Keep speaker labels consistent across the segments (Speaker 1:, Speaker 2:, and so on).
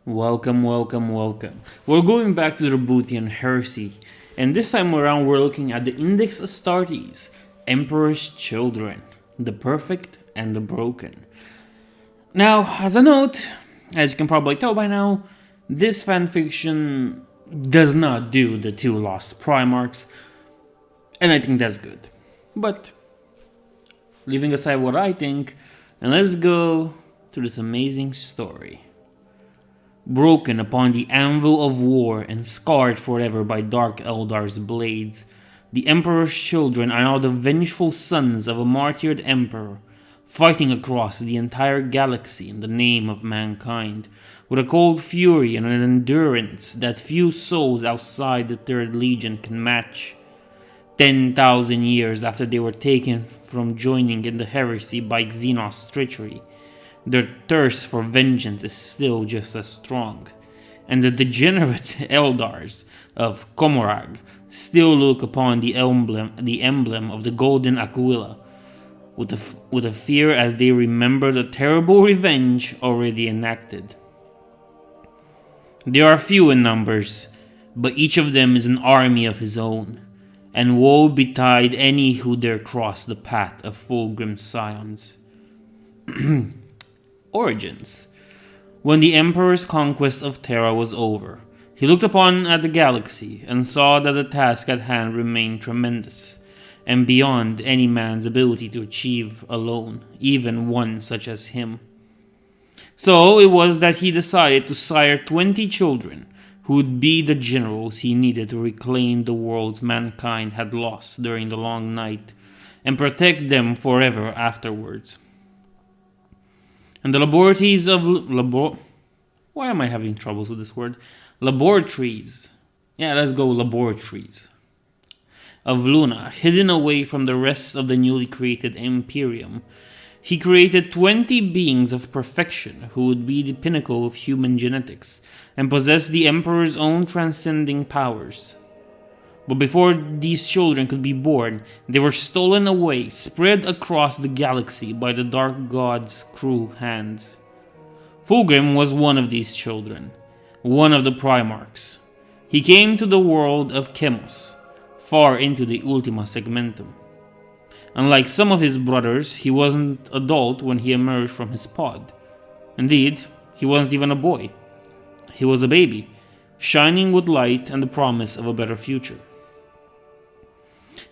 Speaker 1: Welcome, welcome, welcome. We're going back to the Roboutian Heresy, and this time around we're looking at the Index Astartes, Emperor's Children, the Perfect and the Broken. Now, as a note, as you can probably tell by now, this fanfiction does not do the two lost Primarchs, and I think that's good. But, leaving aside what I think, and let's go to this amazing story. Broken upon the anvil of war and scarred forever by Dark Eldar's blades, the Emperor's children are now the vengeful sons of a martyred emperor, fighting across the entire galaxy in the name of mankind, with a cold fury and an endurance that few souls outside the Third Legion can match. 10,000 years after they were taken from joining in the heresy by Xenos' treachery, their thirst for vengeance is still just as strong, and the degenerate Eldars of Komorag still look upon the emblem of the Golden Aquila with a fear as they remember the terrible revenge already enacted. They are few in numbers, but each of them is an army of his own, and woe betide any who dare cross the path of Fulgrim's scions. Origins. When the Emperor's conquest of Terra was over, he looked upon at the galaxy and saw that the task at hand remained tremendous, and beyond any man's ability to achieve alone, even one such as him. So it was that he decided to sire 20 children, who would be the generals he needed to reclaim the worlds mankind had lost during the long night, and protect them forever afterwards. And the laboratories of why am I having troubles with this word? Laboratories. Yeah, let's go laboratories. Of Luna, hidden away from the rest of the newly created Imperium, he created 20 beings of perfection who would be the pinnacle of human genetics and possess the Emperor's own transcending powers. But before these children could be born, they were stolen away, spread across the galaxy by the Dark God's cruel hands. Fulgrim was one of these children, one of the Primarchs. He came to the world of Chemos, far into the Ultima Segmentum. Unlike some of his brothers, he wasn't adult when he emerged from his pod. Indeed, he wasn't even a boy. He was a baby, shining with light and the promise of a better future.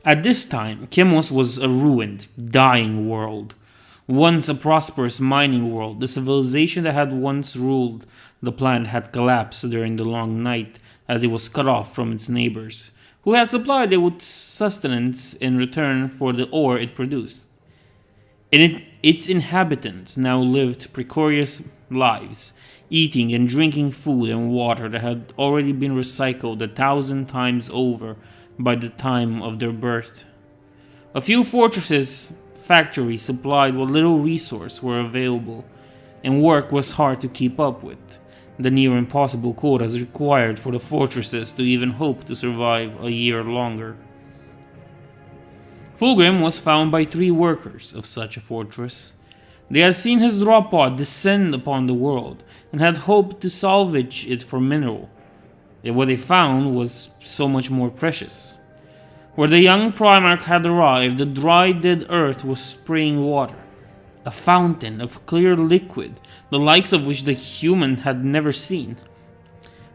Speaker 1: At this time, Chemos was a ruined, dying world. Once a prosperous mining world, the civilization that had once ruled the planet had collapsed during the long night as it was cut off from its neighbors, who had supplied it with sustenance in return for the ore it produced. Its inhabitants now lived precarious lives, eating and drinking food and water that had already been recycled 1,000 times over by the time of their birth. A few fortresses' factories supplied what little resource were available, and work was hard to keep up with, the near impossible quotas required for the fortresses to even hope to survive a year longer. Fulgrim was found by 3 workers of such a fortress. They had seen his drop pod descend upon the world, and had hoped to salvage it for mineral. Yet what they found was so much more precious. Where the young Primarch had arrived, the dry dead earth was spraying water, a fountain of clear liquid, the likes of which the human had never seen.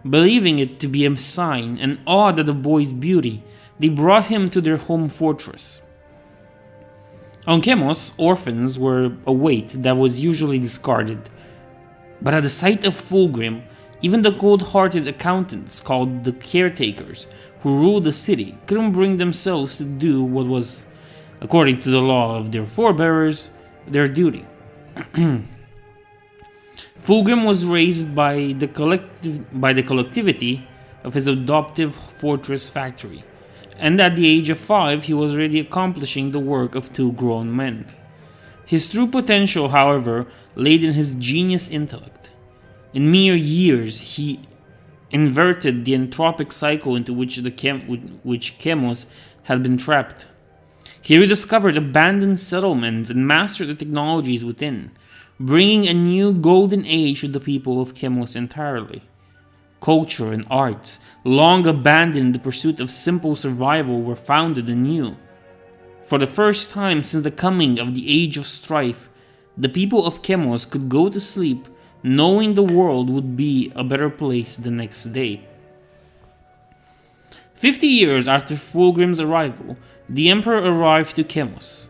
Speaker 1: Believing it to be a sign and awed at the boy's beauty, they brought him to their home fortress. On Chemos, orphans were a weight that was usually discarded, but at the sight of Fulgrim, even the cold-hearted accountants called the caretakers, who ruled the city, couldn't bring themselves to do what was, according to the law of their forebears, their duty. Fulgrim was raised by the collectivity of his adoptive fortress factory, and at the age of 5 he was already accomplishing the work of 2 grown men. His true potential, however, laid in his genius intellect. In mere years, he inverted the entropic cycle into which Chemos had been trapped. He rediscovered abandoned settlements and mastered the technologies within, bringing a new golden age to the people of Chemos entirely. Culture and arts, long abandoned in the pursuit of simple survival, were founded anew. For the first time since the coming of the Age of Strife, the people of Chemos could go to sleep knowing the world would be a better place the next day. 50 years after Fulgrim's arrival, the Emperor arrived to Chemos.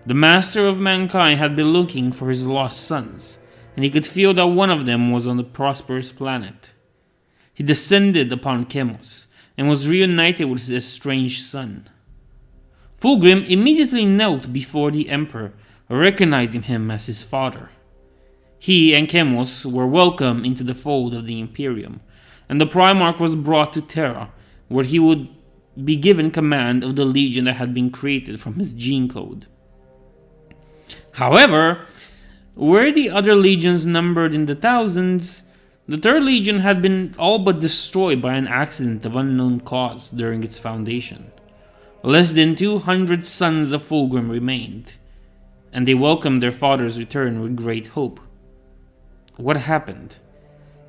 Speaker 1: The master of mankind had been looking for his lost sons, and he could feel that one of them was on the prosperous planet. He descended upon Chemos, and was reunited with his estranged son. Fulgrim immediately knelt before the Emperor, recognizing him as his father. He and Chemos were welcomed into the fold of the Imperium, and the Primarch was brought to Terra, where he would be given command of the legion that had been created from his gene code. However, where the other legions numbered in the thousands, the Third Legion had been all but destroyed by an accident of unknown cause during its foundation. Less than 200 sons of Fulgrim remained, and they welcomed their father's return with great hope. What happened?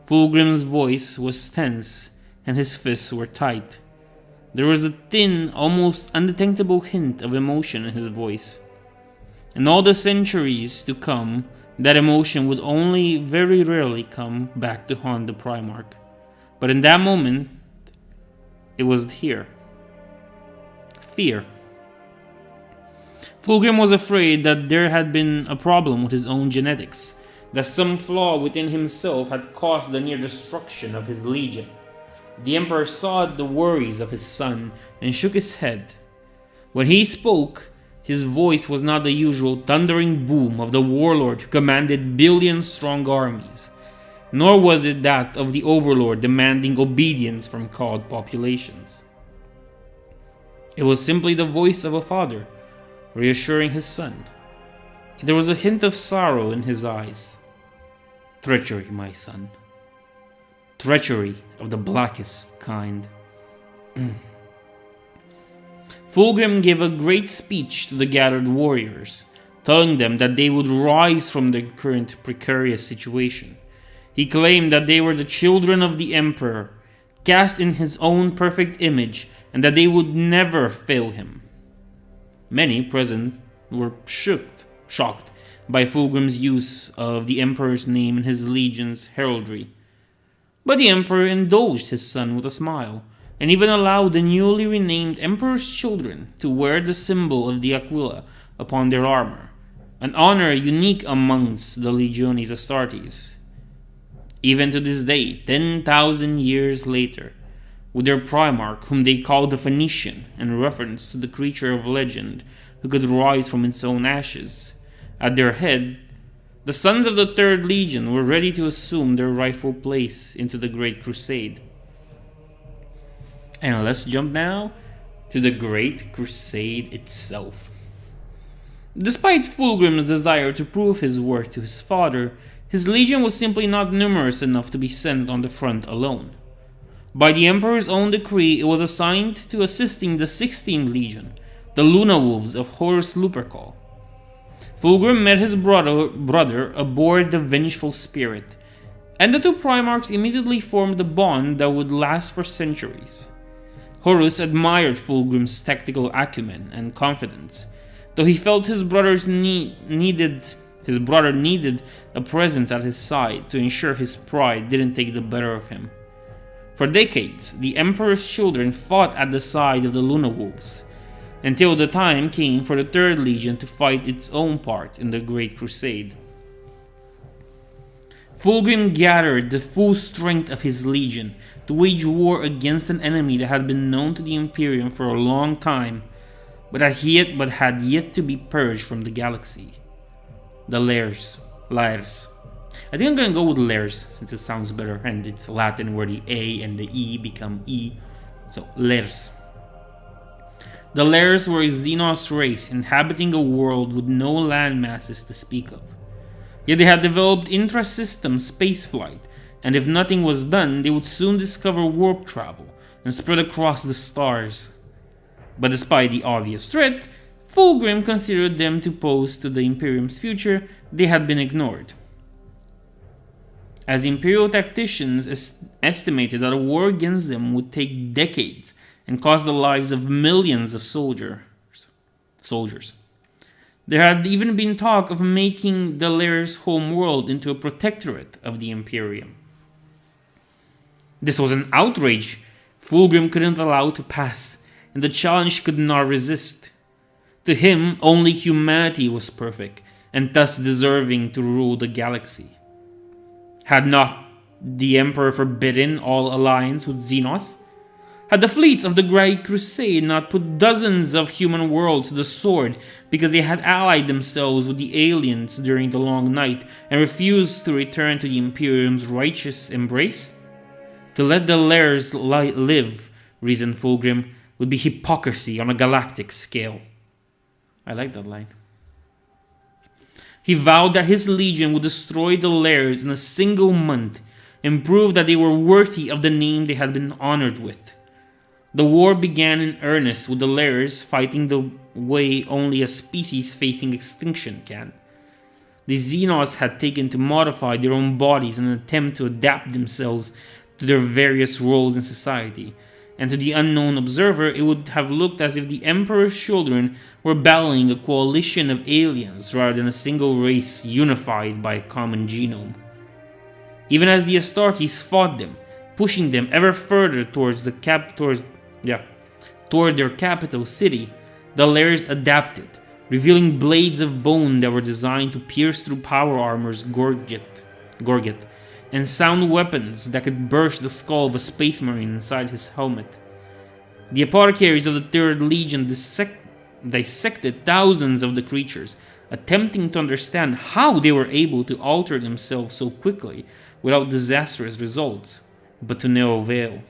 Speaker 1: Fulgrim's voice was tense, and his fists were tight. There was a thin, almost undetectable hint of emotion in his voice. In all the centuries to come, that emotion would only very rarely come back to haunt the Primarch. But in that moment, it was here. Fear. Fulgrim was afraid that there had been a problem with his own genetics, that some flaw within himself had caused the near destruction of his legion. The Emperor saw the worries of his son and shook his head. When he spoke, his voice was not the usual thundering boom of the warlord who commanded billion-strong armies, nor was it that of the overlord demanding obedience from cowed populations. It was simply the voice of a father, reassuring his son. There was a hint of sorrow in his eyes. Treachery, my son. Treachery of the blackest kind. Fulgrim gave a great speech to the gathered warriors, telling them that they would rise from their current precarious situation. He claimed that they were the children of the Emperor, cast in his own perfect image, and that they would never fail him. Many present were shocked by Fulgrim's use of the Emperor's name in his legion's heraldry. But the Emperor indulged his son with a smile, and even allowed the newly renamed Emperor's children to wear the symbol of the Aquila upon their armor, an honor unique amongst the Legiones Astartes. Even to this day, 10,000 years later, with their Primarch, whom they called the Phoenician, in reference to the creature of legend who could rise from its own ashes, at their head, the sons of the Third Legion were ready to assume their rightful place into the Great Crusade. And let's jump now to the Great Crusade itself. Despite Fulgrim's desire to prove his worth to his father, his legion was simply not numerous enough to be sent on the front alone. By the Emperor's own decree, it was assigned to assisting the 16th Legion, the Luna Wolves of Horus Lupercal. Fulgrim met his brother aboard the Vengeful Spirit, and the two Primarchs immediately formed a bond that would last for centuries. Horus admired Fulgrim's tactical acumen and confidence, though he felt his brother needed a presence at his side to ensure his pride didn't take the better of him. For decades, the Emperor's children fought at the side of the Luna Wolves, until the time came for the Third Legion to fight its own part in the Great Crusade. Fulgrim gathered the full strength of his legion to wage war against an enemy that had been known to the Imperium for a long time, but had yet to be purged from the galaxy. The Lairs. I think I'm gonna go with Lairs since it sounds better, and it's Latin where the A and the E become E. So, Lairs. The Lairs were a Xenos race inhabiting a world with no land masses to speak of. Yet they had developed intra-system spaceflight, and if nothing was done, they would soon discover warp travel and spread across the stars. But despite the obvious threat, Fulgrim considered them to pose to the Imperium's future. They had been ignored. as Imperial tacticians estimated that a war against them would take decades and cost the lives of millions of soldiers. There had even been talk of making the Lairs' home world into a protectorate of the Imperium. This was an outrage Fulgrim couldn't allow to pass, and the challenge he could not resist. To him, only humanity was perfect, and thus deserving to rule the galaxy. Had not the Emperor forbidden all alliance with Xenos? Had the fleets of the Great Crusade not put dozens of human worlds to the sword because they had allied themselves with the aliens during the Long Night and refused to return to the Imperium's righteous embrace? To let the Lairs live, reasoned Fulgrim, would be hypocrisy on a galactic scale. I like that line. He vowed that his legion would destroy the Lairs in a single month and prove that they were worthy of the name they had been honored with. The war began in earnest, with the Lairs fighting the way only a species facing extinction can. The Xenos had taken to modify their own bodies in an attempt to adapt themselves to their various roles in society, and to the unknown observer it would have looked as if the Emperor's children were battling a coalition of aliens rather than a single race unified by a common genome. Even as the Astartes fought them, pushing them ever further toward their capital city, the Lairs adapted, revealing blades of bone that were designed to pierce through power armor's gorget, and sound weapons that could burst the skull of a space marine inside his helmet. The apothecaries of the Third Legion dissected thousands of the creatures, attempting to understand how they were able to alter themselves so quickly without disastrous results, but to no avail.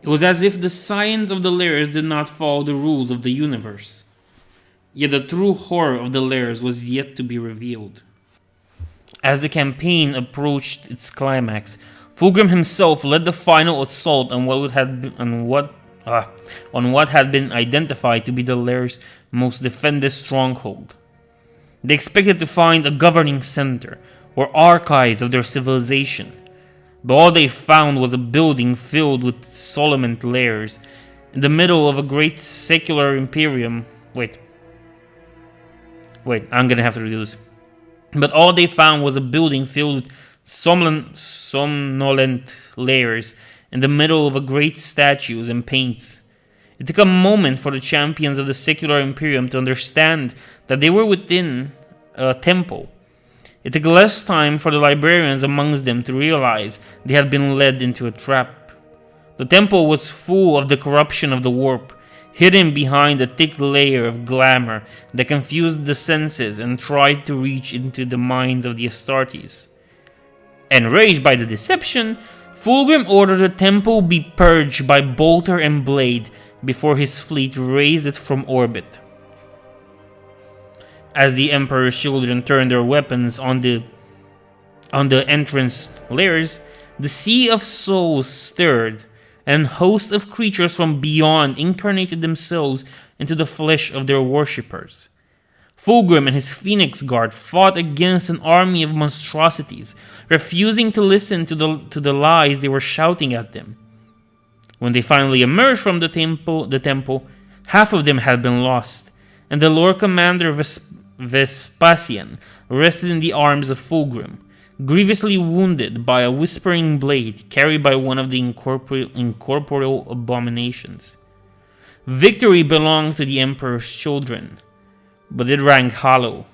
Speaker 1: It was as if the science of the Lairs did not follow the rules of the universe. Yet the true horror of the Lairs was yet to be revealed. As the campaign approached its climax, Fulgrim himself led the final assault on what had been identified to be the Lairs' most defended stronghold. They expected to find a governing center, or archives of their civilization, but all they found was a building filled with Solomon Lairs, in the middle of a great secular imperium. Wait, I'm gonna have to redo this. But all they found was a building filled with somnolent Lairs in the middle of a great statues and paints. It took a moment for the champions of the secular imperium to understand that they were within a temple. It took less time for the librarians amongst them to realize they had been led into a trap. The temple was full of the corruption of the warp, hidden behind a thick layer of glamour that confused the senses and tried to reach into the minds of the Astartes. Enraged by the deception, Fulgrim ordered the temple be purged by bolter and blade before his fleet raised it from orbit. As the Emperor's children turned their weapons on the entrance Lairs, the sea of souls stirred, and a host of creatures from beyond incarnated themselves into the flesh of their worshippers. Fulgrim and his Phoenix Guard fought against an army of monstrosities, refusing to listen to the lies they were shouting at them. When they finally emerged from the temple, half of them had been lost, and the Lord Commander Vespasian rested in the arms of Fulgrim, grievously wounded by a whispering blade carried by one of the incorporeal abominations. Victory belonged to the Emperor's children, but it rang hollow,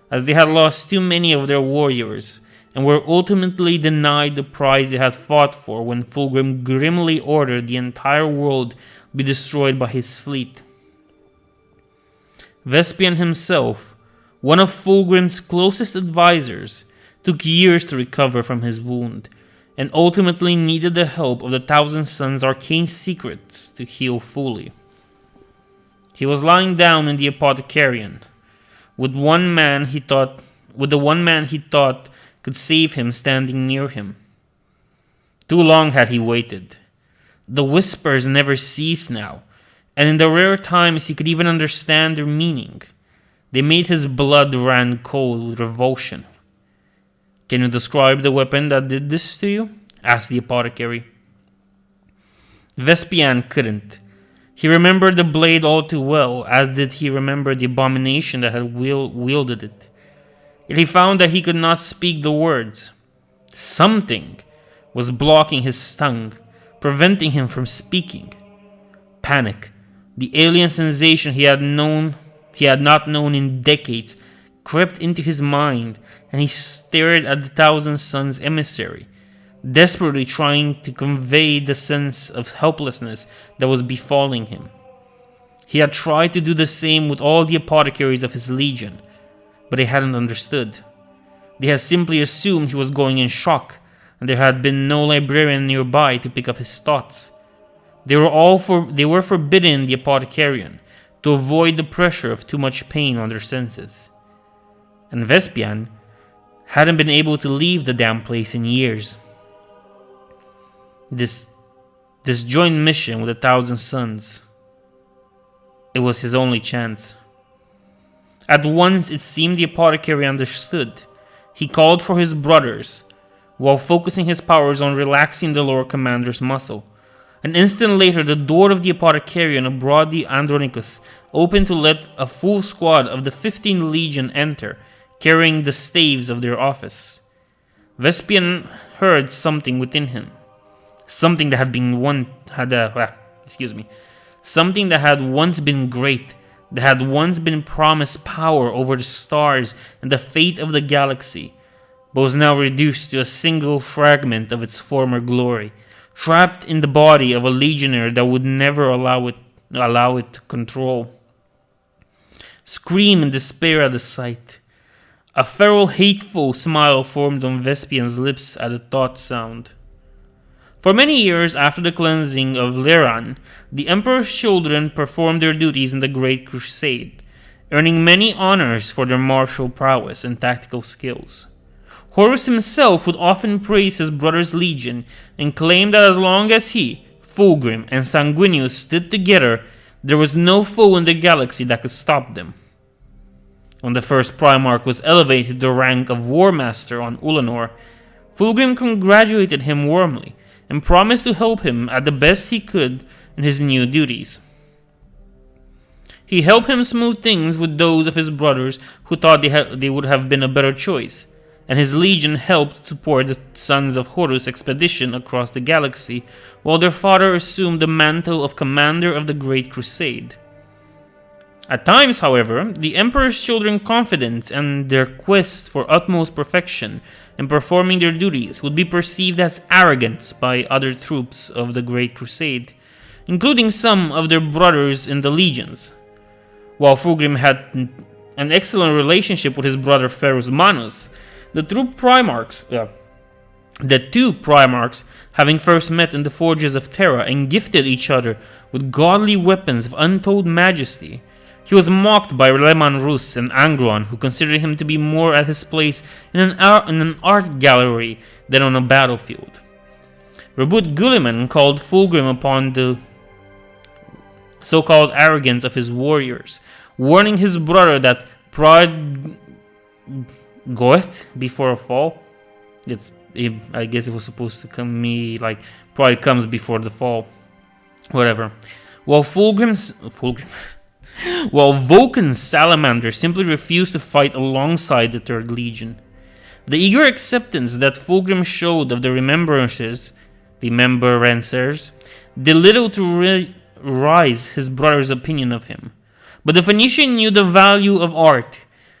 Speaker 1: as they had lost too many of their warriors, and were ultimately denied the prize they had fought for when Fulgrim grimly ordered the entire world be destroyed by his fleet. Vespasian himself, one of Fulgrim's closest advisors, took years to recover from his wound, and ultimately needed the help of the Thousand Sons' arcane secrets to heal fully. He was lying down in the Apothecarian, with the one man he thought could save him standing near him. Too long had he waited. The whispers never ceased now, and in the rare times he could even understand their meaning, they made his blood run cold with revulsion. "Can you describe the weapon that did this to you?" asked the apothecary. Vespasian couldn't. He remembered the blade all too well, as did he remember the abomination that had wielded it. Yet he found that he could not speak the words. Something was blocking his tongue, preventing him from speaking. Panic, the alien sensation he had not known in decades, crept into his mind, and he stared at the Thousand Sons emissary, desperately trying to convey the sense of helplessness that was befalling him. He had tried to do the same with all the apothecaries of his legion, but they hadn't understood. They had simply assumed he was going in shock, and there had been no librarian nearby to pick up his thoughts. They were forbidden the apothecarian to avoid the pressure of too much pain on their senses. And Vespasian hadn't been able to leave the damn place in years. This joint mission with the Thousand Sons, it was his only chance. At once it seemed the apothecary understood. He called for his brothers, while focusing his powers on relaxing the Lord Commander's muscle. An instant later, the door of the apothecarian aboard the Andronicus opened to let a full squad of the 15th Legion enter, carrying the staves of their office. Vespasian heard something within him. Something that something that had once been great, that had once been promised power over the stars and the fate of the galaxy, but was now reduced to a single fragment of its former glory, trapped in the body of a legionnaire that would never allow it to control. Scream in despair at the sight. A feral, hateful smile formed on Vespasian's lips at the thought sound. For many years after the cleansing of Leran, the Emperor's children performed their duties in the Great Crusade, earning many honors for their martial prowess and tactical skills. Horus himself would often praise his brother's legion and claim that as long as he, Fulgrim, and Sanguinius stood together, there was no foe in the galaxy that could stop them. When the first Primarch was elevated to the rank of War Master on Ulanor, Fulgrim congratulated him warmly and promised to help him at the best he could in his new duties. He helped him smooth things with those of his brothers who thought they would have been a better choice, and his legion helped support the Sons of Horus expedition across the galaxy, while their father assumed the mantle of commander of the Great Crusade. At times, however, the Emperor's children's confidence and their quest for utmost perfection in performing their duties would be perceived as arrogance by other troops of the Great Crusade, including some of their brothers in the legions. While Fulgrim had an excellent relationship with his brother Ferus Manus, the two Primarchs, having first met in the forges of Terra and gifted each other with godly weapons of untold majesty, he was mocked by Leman Rus and Angron, who considered him to be more at his place in an art gallery than on a battlefield. Robut Guliman called Fulgrim upon the so-called arrogance of his warriors, warning his brother that pride goeth before a fall. I guess it was supposed to come pride comes before the fall. Whatever. While Vulcan's salamander simply refused to fight alongside the Third Legion. The eager acceptance that Fulgrim showed of the remembrancers did little to raise his brother's opinion of him. But the Phoenician knew the value of art,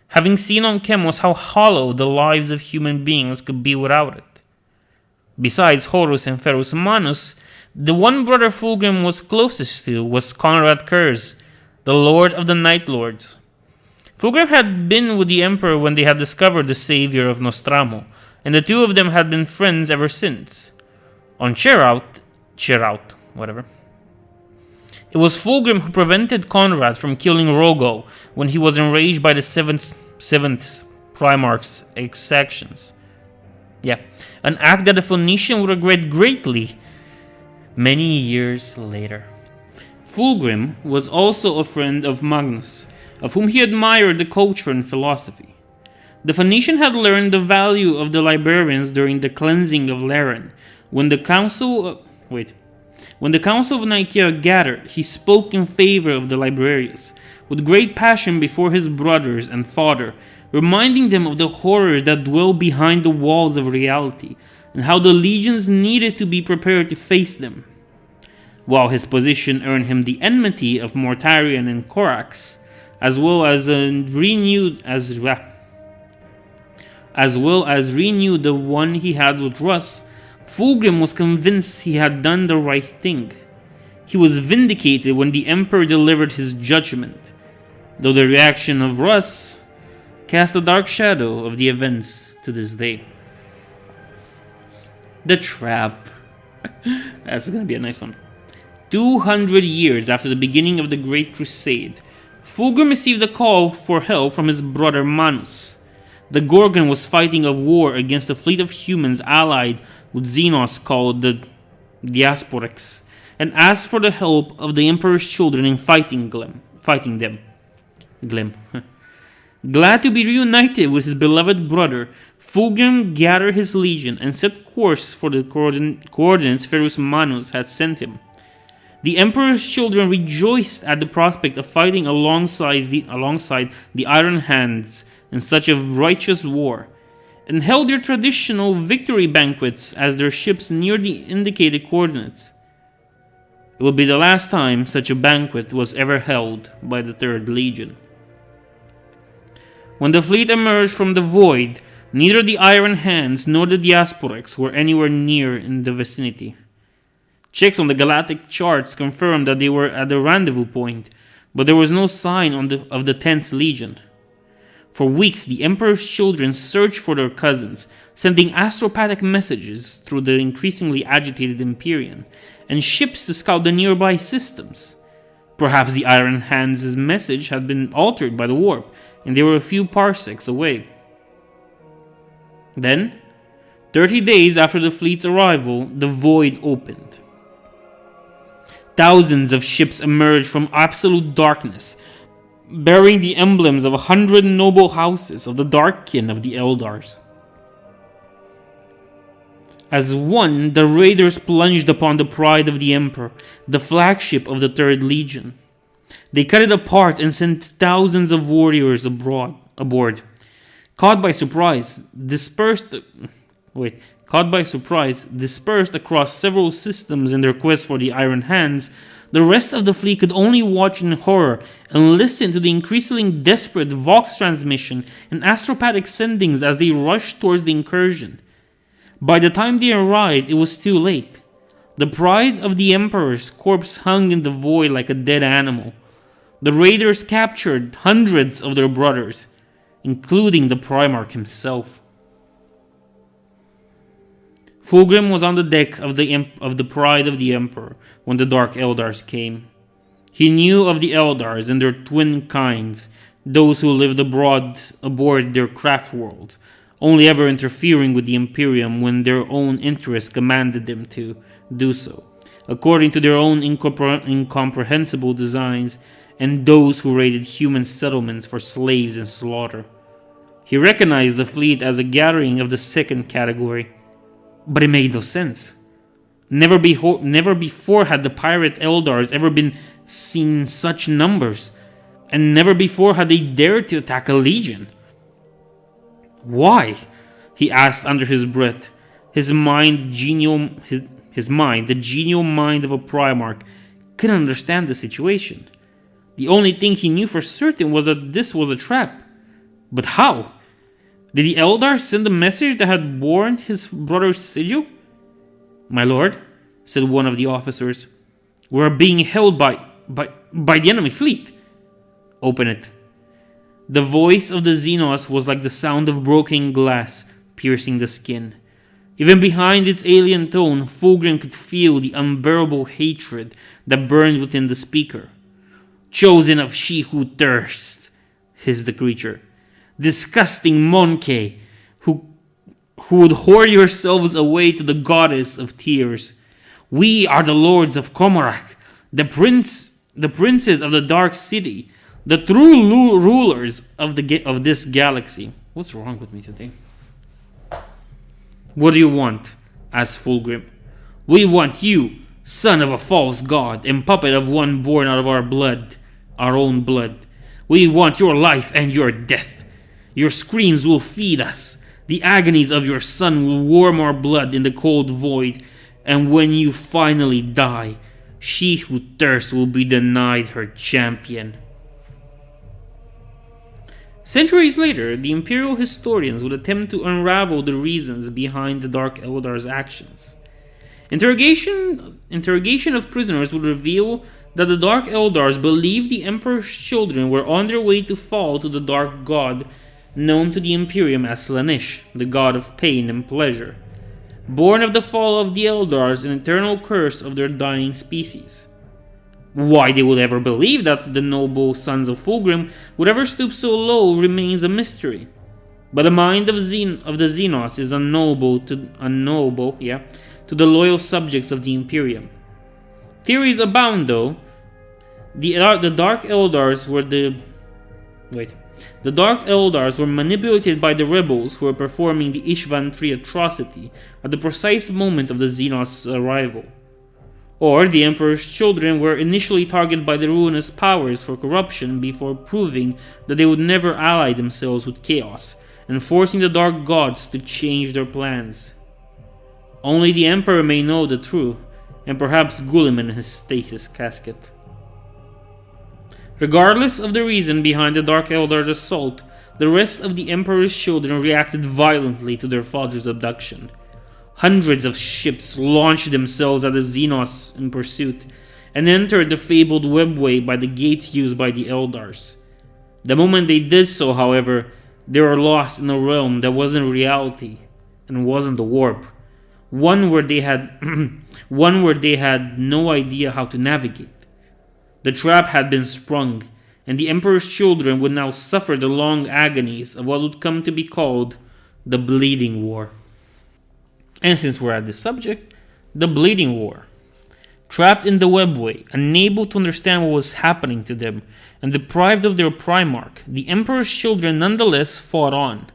Speaker 1: having seen on Chemos how hollow the lives of human beings could be without it. Besides Horus and Ferus Manus, the one brother Fulgrim was closest to was Conrad Kurz, the Lord of the Night Lords. Fulgrim had been with the Emperor when they had discovered the savior of Nostramo, and the two of them had been friends ever since. On Cheraut, it was Fulgrim who prevented Conrad from killing Rogo when he was enraged by the seventh Primarch's exactions. An act that the Phoenician would regret greatly many years later. Fulgrim was also a friend of Magnus, of whom he admired the culture and philosophy. The Phoenician had learned the value of the librarians during the cleansing of Laren. When the Council of Nicaea gathered, he spoke in favor of the librarians, with great passion before his brothers and father, reminding them of the horrors that dwell behind the walls of reality, and how the legions needed to be prepared to face them. While his position earned him the enmity of Mortarion and Corax, as well as renewed the one he had with Russ, Fulgrim was convinced he had done the right thing. He was vindicated when the Emperor delivered his judgment, though the reaction of Russ cast a dark shadow of the events to this day. The Trap. That's gonna be a nice one. 200 years after the beginning of the Great Crusade, Fulgrim received a call for help from his brother Manus. The Gorgon was fighting a war against a fleet of humans allied with Xenos called the Diasporix, and asked for the help of the Emperor's children in fighting them. Glad to be reunited with his beloved brother, Fulgrim gathered his legion and set course for the coordinates Ferus Manus had sent him. The Emperor's children rejoiced at the prospect of fighting alongside the Iron Hands in such a righteous war, and held their traditional victory banquets as their ships neared the indicated coordinates. It would be the last time such a banquet was ever held by the Third Legion. When the fleet emerged from the void, neither the Iron Hands nor the Diasporix were anywhere near in the vicinity. Checks on the galactic charts confirmed that they were at the rendezvous point, but there was no sign of the 10th Legion. For weeks, the Emperor's children searched for their cousins, sending astropathic messages through the increasingly agitated Empyrean, and ships to scout the nearby systems. Perhaps the Iron Hands' message had been altered by the warp, and they were a few parsecs away. Then, 30 days after the fleet's arrival, the void opened. Thousands of ships emerged from absolute darkness, bearing the emblems of 100 noble houses of the dark kin of the Eldars. As one, the raiders plunged upon the pride of the Emperor, the flagship of the Third Legion. They cut it apart and sent thousands of warriors aboard. Caught by surprise, dispersed across several systems in their quest for the Iron Hands, the rest of the fleet could only watch in horror and listen to the increasingly desperate Vox transmission and astropathic sendings as they rushed towards the incursion. By the time they arrived, it was too late. The pride of the Emperor's corpse hung in the void like a dead animal. The raiders captured hundreds of their brothers, including the Primarch himself. Fulgrim was on the deck of the Pride of the Emperor when the Dark Eldars came. He knew of the Eldars and their twin kinds, those who lived aboard their craft worlds, only ever interfering with the Imperium when their own interests commanded them to do so, according to their own incomprehensible designs, and those who raided human settlements for slaves and slaughter. He recognized the fleet as a gathering of the second category, but it made no sense. Never before had the pirate Eldars ever been seen in such numbers, and never before had they dared to attack a legion. Why? He asked under his breath. His mind, the genial mind of a Primarch, couldn't understand the situation. The only thing he knew for certain was that this was a trap. But how? Did the Eldar send a message that had borne his brother's sigil? "My lord," said one of the officers, "we are being held by the enemy fleet." "Open it." The voice of the Xenos was like the sound of broken glass piercing the skin. Even behind its alien tone, Fulgrim could feel the unbearable hatred that burned within the speaker. "Chosen of she who thirsts," hissed the creature. "Disgusting Monkey, who would whore yourselves away to the goddess of tears. We are the lords of Komorak, the princes of the Dark City, the true rulers of this galaxy. What's wrong with me today? What do you want? Asked Fulgrim. We want you, son of a false god, and puppet of one born out of our blood, our own blood. We want your life and your death. Your screams will feed us. The agonies of your son will warm our blood in the cold void, and when you finally die, she who thirsts will be denied her champion. Centuries later, the Imperial historians would attempt to unravel the reasons behind the Dark Eldar's actions. Interrogation of prisoners would reveal that the Dark Eldars believed the Emperor's children were on their way to fall to the Dark God known to the Imperium as Slaanesh, the god of pain and pleasure, born of the fall of the Eldars, an eternal curse of their dying species. Why they would ever believe that the noble sons of Fulgrim would ever stoop so low remains a mystery. But the mind of the Xenos is unknowable to the loyal subjects of the Imperium. Theories abound, though. The Dark Eldars were manipulated by the rebels who were performing the Ishvan Tree atrocity at the precise moment of the Xenos' arrival. Or the Emperor's children were initially targeted by the ruinous powers for corruption before proving that they would never ally themselves with chaos, and forcing the Dark Gods to change their plans. Only the Emperor may know the truth, and perhaps Gulim in his stasis casket. Regardless of the reason behind the Dark Eldar's assault, the rest of the Emperor's children reacted violently to their father's abduction. Hundreds of ships launched themselves at the Xenos in pursuit, and entered the fabled webway by the gates used by the Eldars. The moment they did so, however, they were lost in a realm that wasn't reality and wasn't the warp. One where they had no idea how to navigate. The trap had been sprung, and the Emperor's children would now suffer the long agonies of what would come to be called the Bleeding War. And since we're at this subject, the Bleeding War. Trapped in the webway, unable to understand what was happening to them, and deprived of their Primarch, the Emperor's children nonetheless fought on.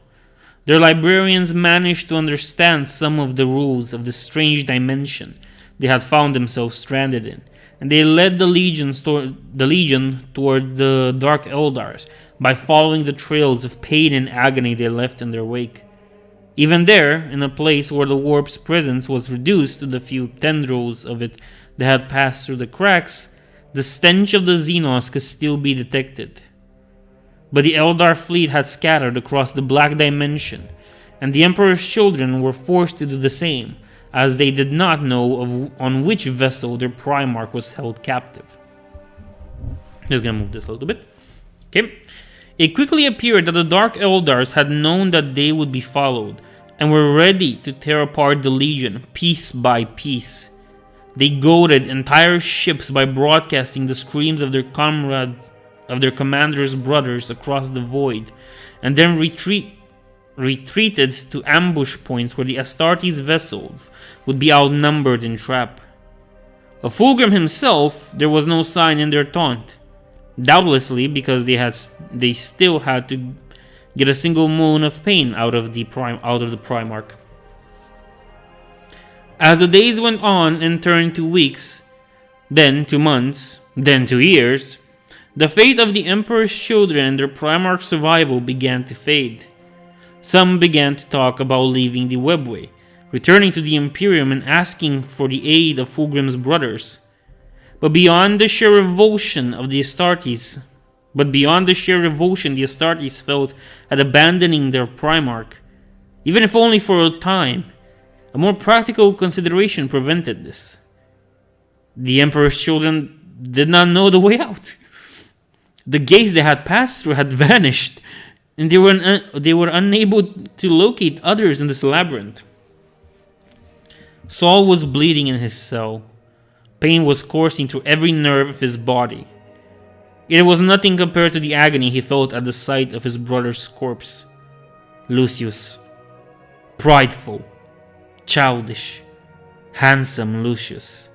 Speaker 1: Their librarians managed to understand some of the rules of the strange dimension they had found themselves stranded in, and they led the legion toward the Dark Eldars by following the trails of pain and agony they left in their wake. Even there, in a place where the warp's presence was reduced to the few tendrils of it that had passed through the cracks, the stench of the Xenos could still be detected. But the Eldar fleet had scattered across the Black Dimension, and the Emperor's children were forced to do the same, as they did not know on which vessel their Primarch was held captive. Just gonna move this a little bit. Okay. It quickly appeared that the Dark Eldars had known that they would be followed, and were ready to tear apart the Legion piece by piece. They goaded entire ships by broadcasting the screams of their commander's brothers across the void, and then retreated to ambush points where the Astartes vessels would be outnumbered and trapped. Of Fulgrim himself, there was no sign in their taunt, doubtlessly because they still had to get a single moan of pain out of the Primarch. As the days went on and turned to weeks, then to months, then to years, the fate of the Emperor's children and their Primarch's survival began to fade. Some began to talk about leaving the webway, returning to the Imperium and asking for the aid of Fulgrim's brothers. But beyond the sheer revulsion the Astartes felt at abandoning their Primarch, even if only for a time, a more practical consideration prevented this. The Emperor's children did not know the way out. The gates they had passed through had vanished, and they were unable to locate others in this labyrinth. Saul was bleeding in his cell. Pain was coursing through every nerve of his body. It was nothing compared to the agony he felt at the sight of his brother's corpse. Lucius. Prideful. Childish. Handsome Lucius.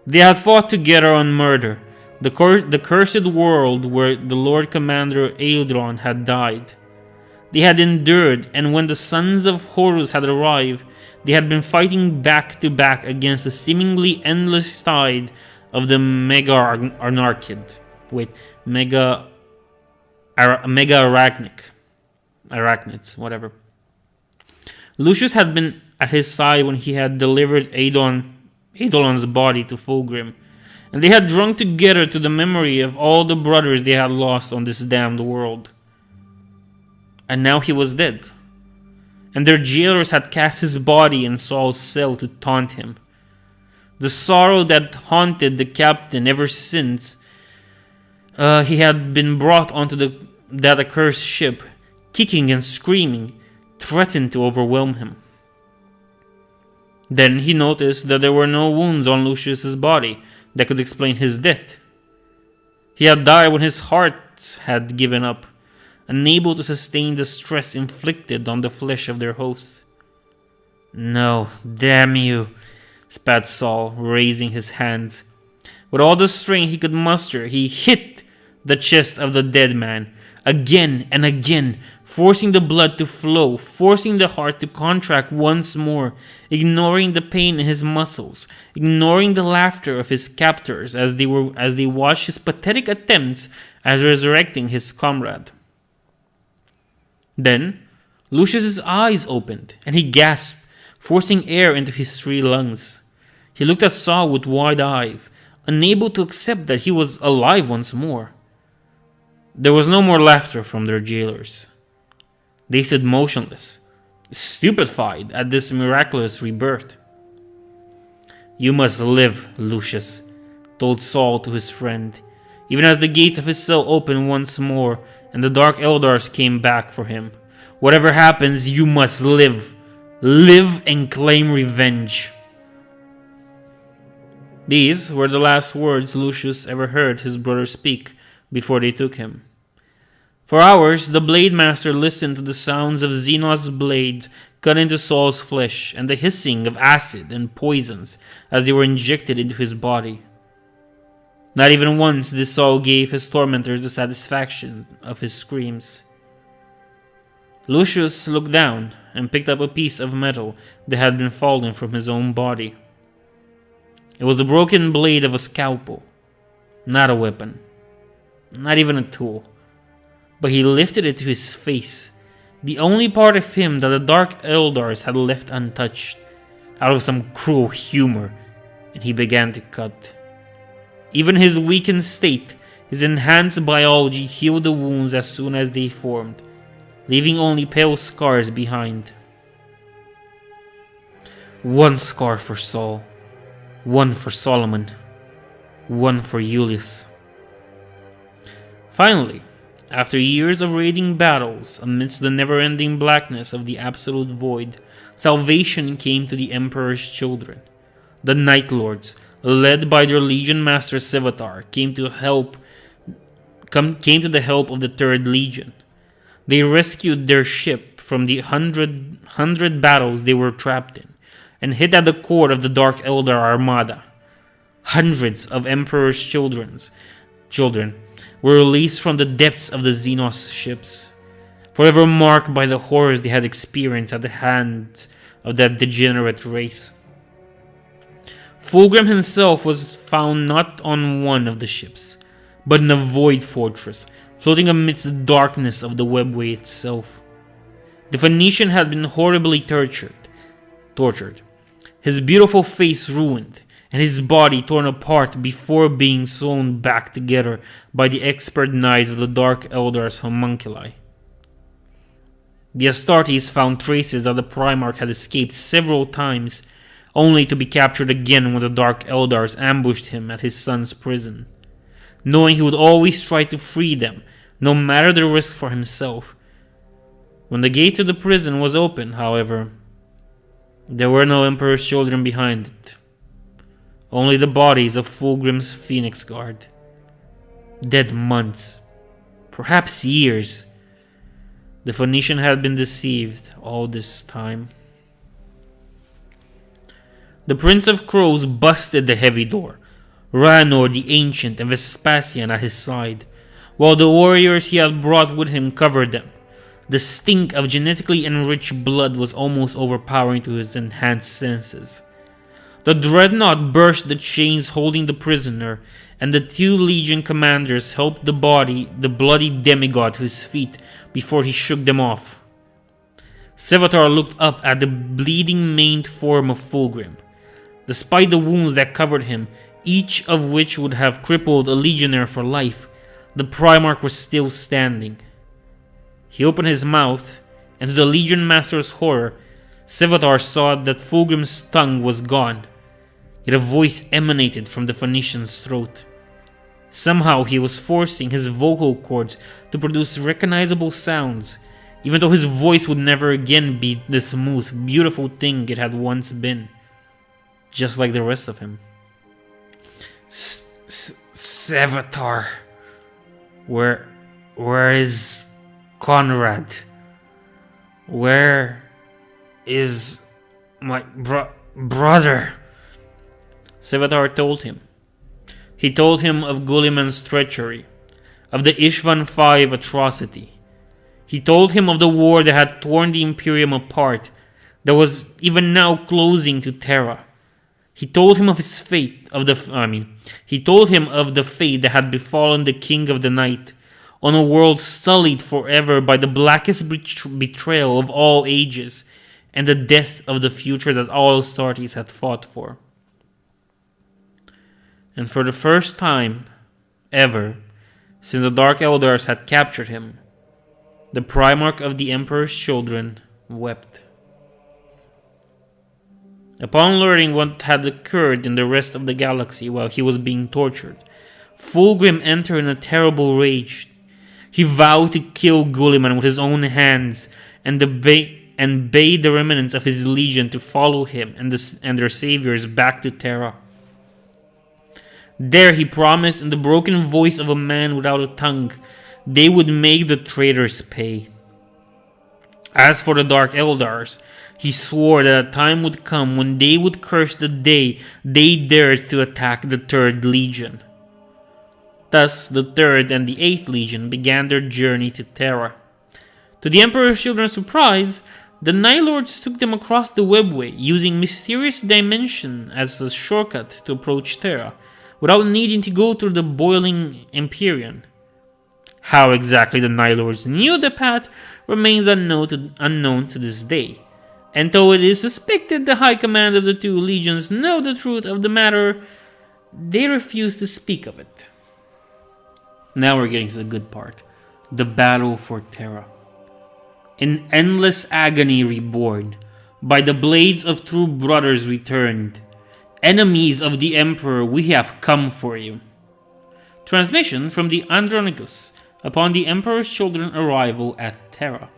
Speaker 1: They had fought together on murder, the cursed world where the Lord Commander Aeldron had died. they had endured, and when the sons of Horus had arrived, they had been fighting back to back against the seemingly endless tide of the arachnids, whatever. Lucius had been at his side when he had delivered Eidolon's body to Fulgrim, and they had drunk together to the memory of all the brothers they had lost on this damned world. And now he was dead, and their jailers had cast his body in Saul's cell to taunt him. The sorrow that haunted the captain ever since he had been brought onto that accursed ship, kicking and screaming, threatened to overwhelm him. Then he noticed that there were no wounds on Lucius's body that could explain his death. He had died when his heart had given up, unable to sustain the stress inflicted on the flesh of their host. "No, damn you," spat Saul, raising his hands. With all the strength he could muster, he hit the chest of the dead man, again and again, forcing the blood to flow, forcing the heart to contract once more, ignoring the pain in his muscles, ignoring the laughter of his captors as they watched his pathetic attempts at resurrecting his comrade. Then, Lucius's eyes opened, and he gasped, forcing air into his 3 lungs. He looked at Saul with wide eyes, unable to accept that he was alive once more. There was no more laughter from their jailers. They stood motionless, stupefied at this miraculous rebirth. "You must live, Lucius," told Saul to his friend, even as the gates of his cell opened once more and the Dark Eldars came back for him. "Whatever happens, you must live. Live and claim revenge." These were the last words Lucius ever heard his brother speak before they took him. For hours, the Blade Master listened to the sounds of Xenos blades cut into Saul's flesh and the hissing of acid and poisons as they were injected into his body. Not even once did Saul give his tormentors the satisfaction of his screams. Lucius looked down and picked up a piece of metal that had been fallen from his own body. It was the broken blade of a scalpel, not a weapon, not even a tool. But he lifted it to his face, the only part of him that the Dark Eldars had left untouched, out of some cruel humor, and he began to cut. Even his weakened state, his enhanced biology healed the wounds as soon as they formed, leaving only pale scars behind. One scar for Saul, one for Solomon, one for Julius. Finally, after years of raging battles amidst the never-ending blackness of the absolute void, salvation came to the Emperor's children. The Night Lords, led by their Legion Master Sevatar, came to the help of the Third Legion. They rescued their ship from the hundred battles they were trapped in, and hit at the core of the Dark Eldar Armada. Hundreds of Emperor's children were released from the depths of the Xenos ships, forever marked by the horrors they had experienced at the hands of that degenerate race. Fulgrim himself was found not on one of the ships, but in a void fortress, floating amidst the darkness of the webway itself. The Phoenician had been horribly tortured, his beautiful face ruined, and his body torn apart before being sewn back together by the expert knives of the Dark Eldar's homunculi. The Astartes found traces that the Primarch had escaped several times, only to be captured again when the Dark Eldars ambushed him at his son's prison. Knowing he would always try to free them, no matter the risk for himself. When the gate to the prison was open, however, there were no Emperor's children behind it. Only the bodies of Fulgrim's Phoenix Guard. Dead months, perhaps years. The Phoenician had been deceived all this time. The Prince of Crows busted the heavy door, Ranor the Ancient and Vespasian at his side, while the warriors he had brought with him covered them. The stink of genetically enriched blood was almost overpowering to his enhanced senses. The dreadnought burst the chains holding the prisoner, and the 2 Legion commanders helped the bloody demigod to his feet before he shook them off. Sevatar looked up at the bleeding maimed form of Fulgrim. Despite the wounds that covered him, each of which would have crippled a legionnaire for life, the Primarch was still standing. He opened his mouth, and to the Legion Master's horror, Sevatar saw that Fulgrim's tongue was gone, yet a voice emanated from the Phoenician's throat. Somehow he was forcing his vocal cords to produce recognizable sounds, even though his voice would never again be the smooth, beautiful thing it had once been, just like the rest of him. Sevatar, where is Conrad? Where is my brother? Sevatar told him. He told him of Guliman's treachery, of the Ishvan V atrocity. He told him of the war that had torn the Imperium apart, that was even now closing to Terra. He told him of his fate, he told him of the fate that had befallen the King of the Night, on a world sullied forever by the blackest betrayal of all ages, and the death of the future that all Astartes had fought for. And for the first time ever, since the Dark Eldars had captured him, the Primarch of the Emperor's children wept. Upon learning what had occurred in the rest of the galaxy while he was being tortured, Fulgrim entered in a terrible rage. He vowed to kill Guliman with his own hands and bade the remnants of his legion to follow him and their saviors back to Terra. There he promised in the broken voice of a man without a tongue, they would make the traitors pay. As for the Dark Eldars, he swore that a time would come when they would curse the day they dared to attack the 3rd Legion. Thus, the 3rd and the 8th Legion began their journey to Terra. To the Emperor's children's surprise, the Night Lords took them across the webway, using Mysterious Dimension as a shortcut to approach Terra, without needing to go through the boiling Empyrean. How exactly the Night Lords knew the path remains unknown to this day, and though it is suspected the High Command of the 2 Legions know the truth of the matter, they refuse to speak of it. Now we're getting to the good part. The battle for Terra. In endless agony reborn, by the blades of true brothers returned. Enemies of the Emperor, we have come for you. Transmission from the Andronicus upon the Emperor's children's arrival at Terra.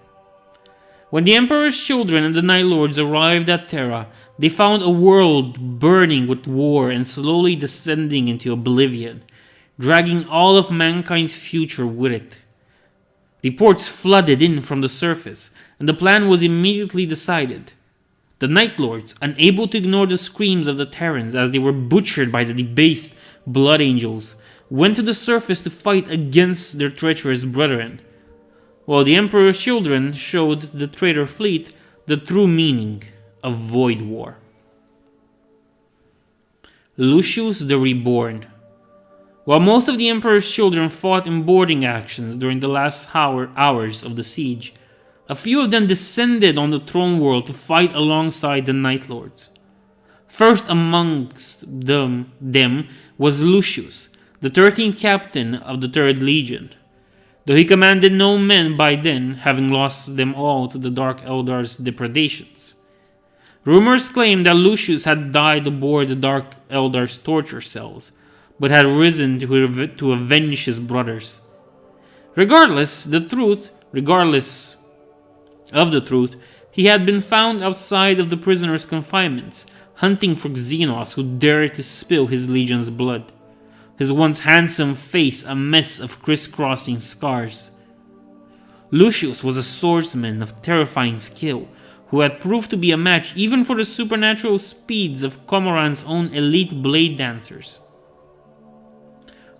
Speaker 1: When the Emperor's children and the Night Lords arrived at Terra, they found a world burning with war and slowly descending into oblivion, dragging all of mankind's future with it. Reports flooded in from the surface, and the plan was immediately decided. The Night Lords, unable to ignore the screams of the Terrans as they were butchered by the debased Blood Angels, went to the surface to fight against their treacherous brethren, while the Emperor's children showed the traitor fleet the true meaning of Void War. Lucius the Reborn. While most of the Emperor's children fought in boarding actions during the last hours of the siege, a few of them descended on the throne world to fight alongside the Night Lords. First amongst them was Lucius, the 13th captain of the 3rd Legion. Though he commanded no men by then, having lost them all to the Dark Eldar's depredations. Rumors claimed that Lucius had died aboard the Dark Eldar's torture cells, but had risen to avenge his brothers. Regardless of the truth, he had been found outside of the prisoner's confinements, hunting for Xenos who dared to spill his legion's blood, his once handsome face a mess of crisscrossing scars. Lucius was a swordsman of terrifying skill, who had proved to be a match even for the supernatural speeds of Cormoran's own elite blade dancers.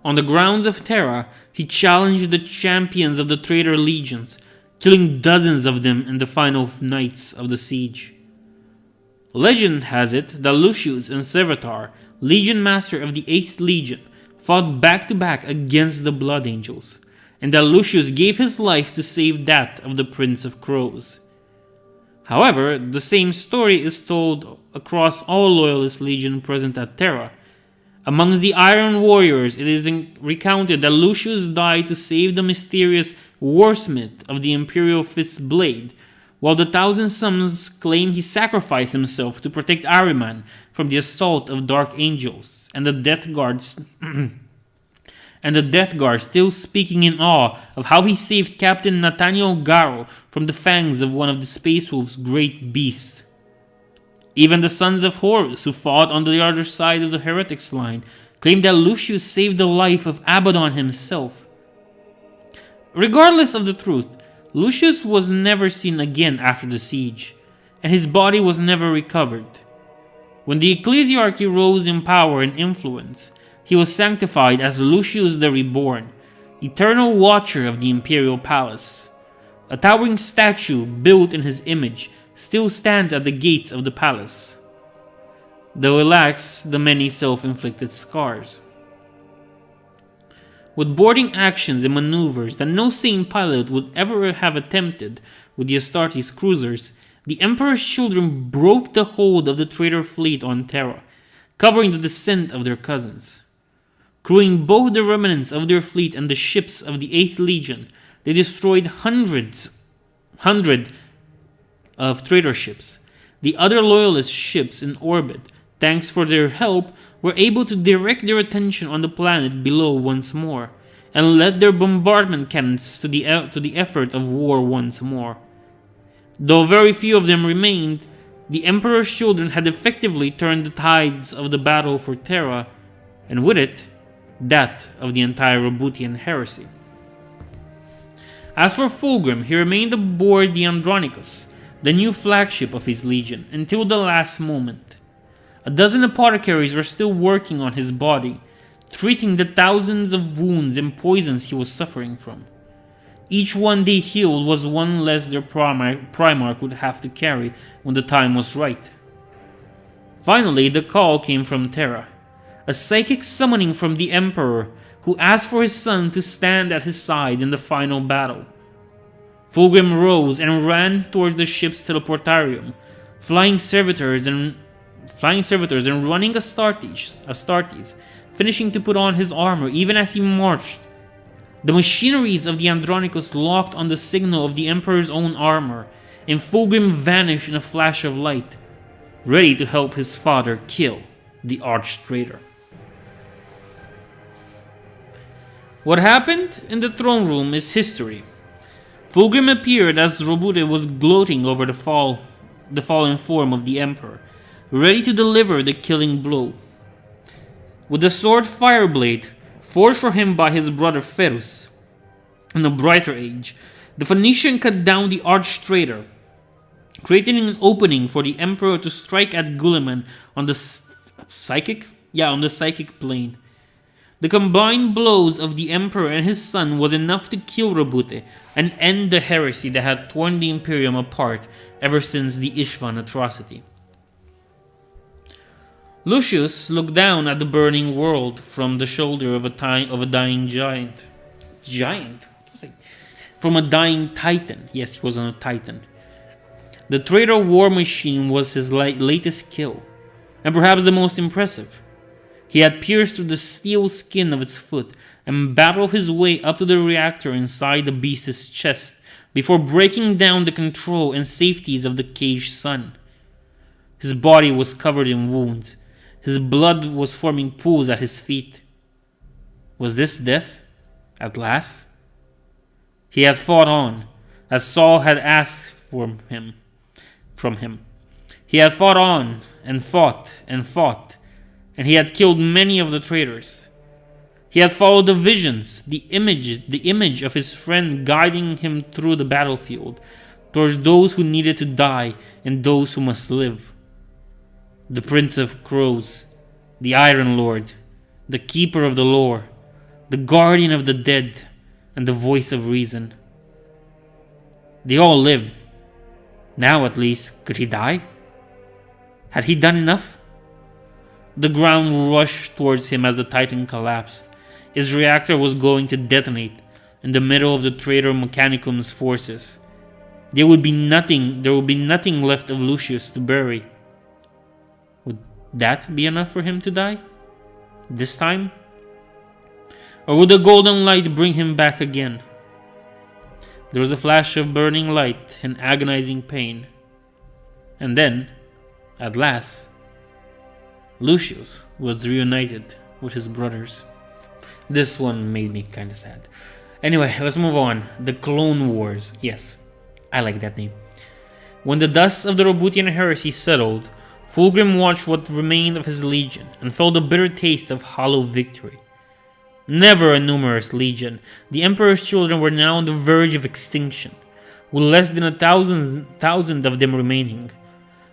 Speaker 1: On the grounds of Terra, he challenged the champions of the traitor legions, killing dozens of them in the final nights of the siege. Legend has it that Lucius and Sevatar, Legion Master of the 8th Legion, fought back-to-back against the Blood Angels, and that Lucius gave his life to save that of the Prince of Crows. However, the same story is told across all Loyalist Legion present at Terra. Amongst the Iron Warriors, it is recounted that Lucius died to save the mysterious Warsmith of the Imperial Fist Blade, while the Thousand Suns claim he sacrificed himself to protect Ahriman from the assault of Dark Angels, and the Death Guards still speaking in awe of how he saved Captain Nathaniel Garo from the fangs of one of the Space Wolf's great beasts. Even the sons of Horus, who fought on the other side of the Heretics line, claim that Lucius saved the life of Abaddon himself. Regardless of the truth, Lucius was never seen again after the siege, and his body was never recovered. When the ecclesiarchy rose in power and influence, he was sanctified as Lucius the Reborn, eternal watcher of the imperial palace. A towering statue built in his image still stands at the gates of the palace, though it lacks the many self-inflicted scars. With boarding actions and maneuvers that no sane pilot would ever have attempted with the Astartes cruisers, the Emperor's children broke the hold of the traitor fleet on Terra, covering the descent of their cousins. Crewing both the remnants of their fleet and the ships of the 8th Legion, they destroyed hundreds of traitor ships. The other loyalist ships in orbit, thanks for their help, were able to direct their attention on the planet below once more, and led their bombardment cannons to the effort of war once more. Though very few of them remained, the Emperor's children had effectively turned the tides of the battle for Terra, and with it, that of the entire Roboutian Heresy. As for Fulgrim, he remained aboard the Andronicus, the new flagship of his legion, until the last moment. A dozen apothecaries were still working on his body, treating the thousands of wounds and poisons he was suffering from. Each one they healed was one less their Primarch would have to carry when the time was right. Finally, the call came from Terra, a psychic summoning from the Emperor, who asked for his son to stand at his side in the final battle. Fulgrim rose and ran towards the ship's teleportarium, flying servitors and running Astartes, finishing to put on his armor even as he marched. The machineries of the Andronicus locked on the signal of the Emperor's own armor, and Fulgrim vanished in a flash of light, ready to help his father kill the arch-traitor. What happened in the throne room is history. Fulgrim appeared as Roboute was gloating over the fallen form of the Emperor, ready to deliver the killing blow. With the sword Fireblade, forged for him by his brother Ferus, in a brighter age, the Phoenician cut down the arch-traitor, creating an opening for the Emperor to strike at Guilliman on the psychic plane. The combined blows of the Emperor and his son was enough to kill Roboute and end the heresy that had torn the Imperium apart ever since the Ishvan atrocity. Lucius looked down at the burning world from the shoulder of a dying giant. From a dying titan. Yes, he was on a titan. The traitor war machine was his latest kill, and perhaps the most impressive. He had pierced through the steel skin of its foot and battled his way up to the reactor inside the beast's chest before breaking down the control and safeties of the caged sun. His body was covered in wounds. His blood was forming pools at his feet. Was this death? At last? He had fought on, as Saul had asked from him. He had fought on, and fought, and he had killed many of the traitors. He had followed the visions, the image of his friend guiding him through the battlefield, towards those who needed to die and those who must live. The Prince of Crows, the Iron Lord, the Keeper of the Lore, the Guardian of the Dead, and the Voice of Reason. They all lived. Now at least, could he die? Had he done enough? The ground rushed towards him as the Titan collapsed. His reactor was going to detonate in the middle of the traitor Mechanicum's forces. There would be nothing left of Lucius to bury. Would that be enough for him to die? This time? Or would the golden light bring him back again? There was a flash of burning light and agonizing pain. And then, at last, Lucius was reunited with his brothers. This one made me kinda sad. Anyway, let's move on. The Clone Wars. Yes, I like that name. When the dust of the Roboutian Heresy settled, Fulgrim watched what remained of his legion and felt the bitter taste of hollow victory. Never a numerous legion, the Emperor's children were now on the verge of extinction, with less than 1,000 of them remaining.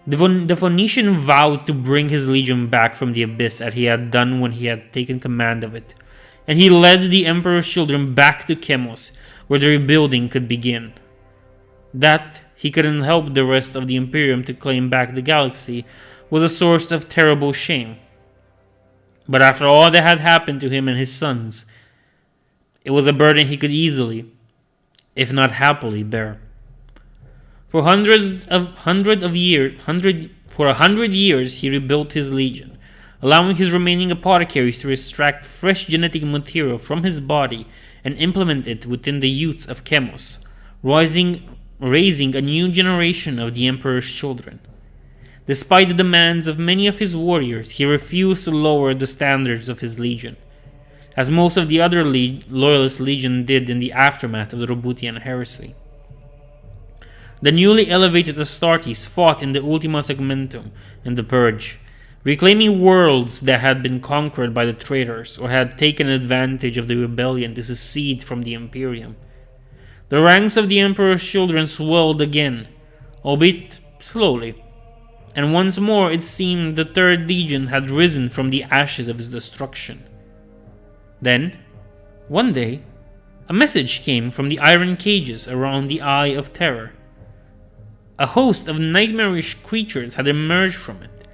Speaker 1: The Phoenician vowed to bring his legion back from the abyss as he had done when he had taken command of it, and he led the Emperor's children back to Chemos, where the rebuilding could begin. That he couldn't help the rest of the Imperium to claim back the galaxy was a source of terrible shame. But after all that had happened to him and his sons, it was a burden he could easily, if not happily, bear. For 100 years he rebuilt his legion, allowing his remaining apothecaries to extract fresh genetic material from his body and implement it within the youths of Chemos, raising a new generation of the Emperor's children. Despite the demands of many of his warriors, he refused to lower the standards of his legion, as most of the other loyalist legion did in the aftermath of the Roboutian Heresy. The newly elevated Astartes fought in the Ultima Segmentum and the Purge, reclaiming worlds that had been conquered by the traitors or had taken advantage of the rebellion to secede from the Imperium. The ranks of the Emperor's children swelled again, albeit slowly, and once more it seemed the Third Legion had risen from the ashes of its destruction. Then, one day, a message came from the iron cages around the Eye of Terror. A host of nightmarish creatures had emerged from it,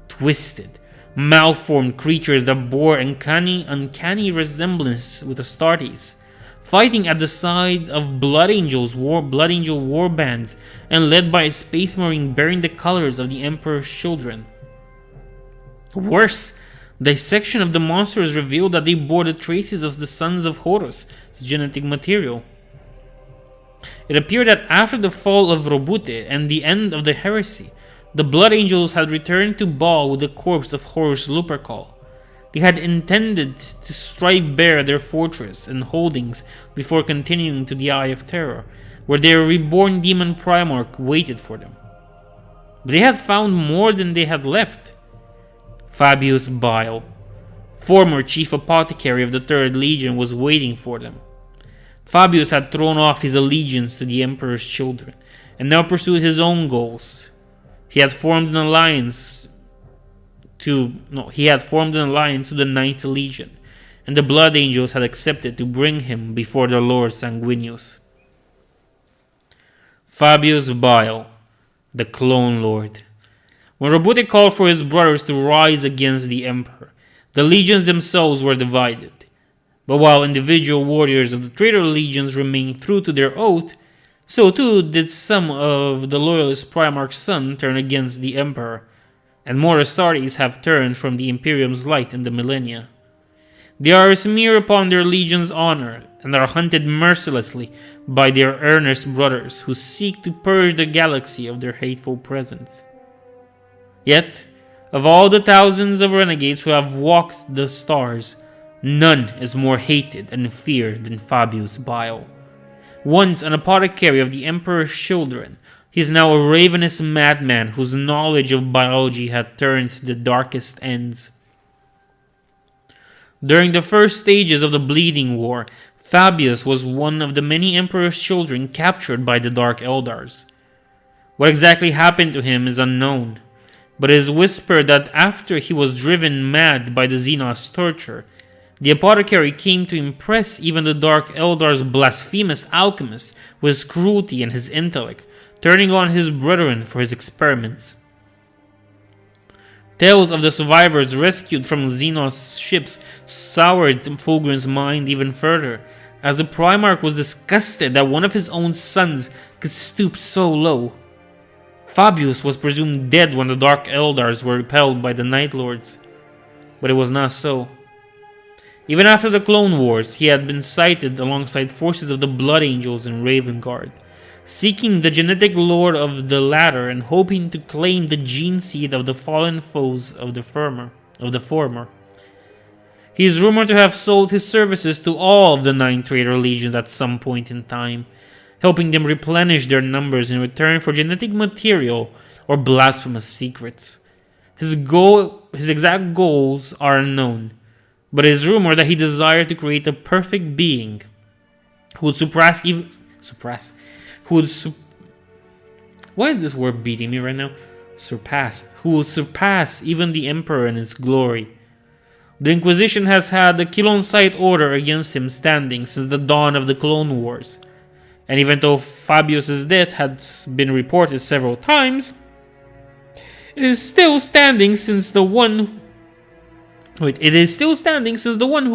Speaker 1: twisted, malformed creatures that bore uncanny resemblance with Astartes, fighting at the side of Blood Angel war bands and led by a space marine bearing the colors of the Emperor's children. Worse, dissection of the monsters revealed that they bore the traces of the sons of Horus' genetic material. It appeared that after the fall of Roboute and the end of the heresy, the Blood Angels had returned to Baal with the corpse of Horus Lupercal. They had intended to strike bare their fortress and holdings before continuing to the Eye of Terror, where their reborn demon Primarch waited for them. But they had found more than they had left. Fabius Bile, former chief apothecary of the Third Legion, was waiting for them. Fabius had thrown off his allegiance to the Emperor's children, and now pursued his own goals. He had formed an alliance to the Ninth Legion, and the Blood Angels had accepted to bring him before their Lord Sanguinius. Fabius Bile, the Clone Lord. When Roboute called for his brothers to rise against the Emperor, the legions themselves were divided. But while individual warriors of the traitor legions remained true to their oath, so too did some of the loyalist Primarch's sons turn against the Emperor, and more Astartes have turned from the Imperium's light in the millennia. They are a smear upon their legion's honor, and are hunted mercilessly by their earnest brothers who seek to purge the galaxy of their hateful presence. Yet, of all the thousands of renegades who have walked the stars, none is more hated and feared than Fabius Bile. Once an apothecary of the Emperor's children, he is now a ravenous madman whose knowledge of biology had turned to the darkest ends. During the first stages of the Bleeding War, Fabius was one of the many Emperor's children captured by the Dark Eldars. What exactly happened to him is unknown, but it is whispered that after he was driven mad by the Xenos torture, The apothecary came to impress even the Dark Eldar's blasphemous alchemist with his cruelty and his intellect, turning on his brethren for his experiments. Tales of the survivors rescued from Xenos ships soured Fulgrim's mind even further, as the Primarch was disgusted that one of his own sons could stoop so low. Fabius was presumed dead when the Dark Eldars were repelled by the Night Lords, but it was not so. Even after the Clone Wars, he had been sighted alongside forces of the Blood Angels and Raven Guard, seeking the genetic lore of the latter and hoping to claim the gene seed of the fallen foes of the former. He is rumored to have sold his services to all of the 9 traitor legions at some point in time, helping them replenish their numbers in return for genetic material or blasphemous secrets. His exact goals are unknown, but it is rumored that he desired to create a perfect being who would why is this word beating me right now? Who will surpass even the Emperor in his glory. The Inquisition has had the Kill on Sight order against him standing since the dawn of the Clone Wars, and even though Fabius' death has been reported several times, it is still standing since the one who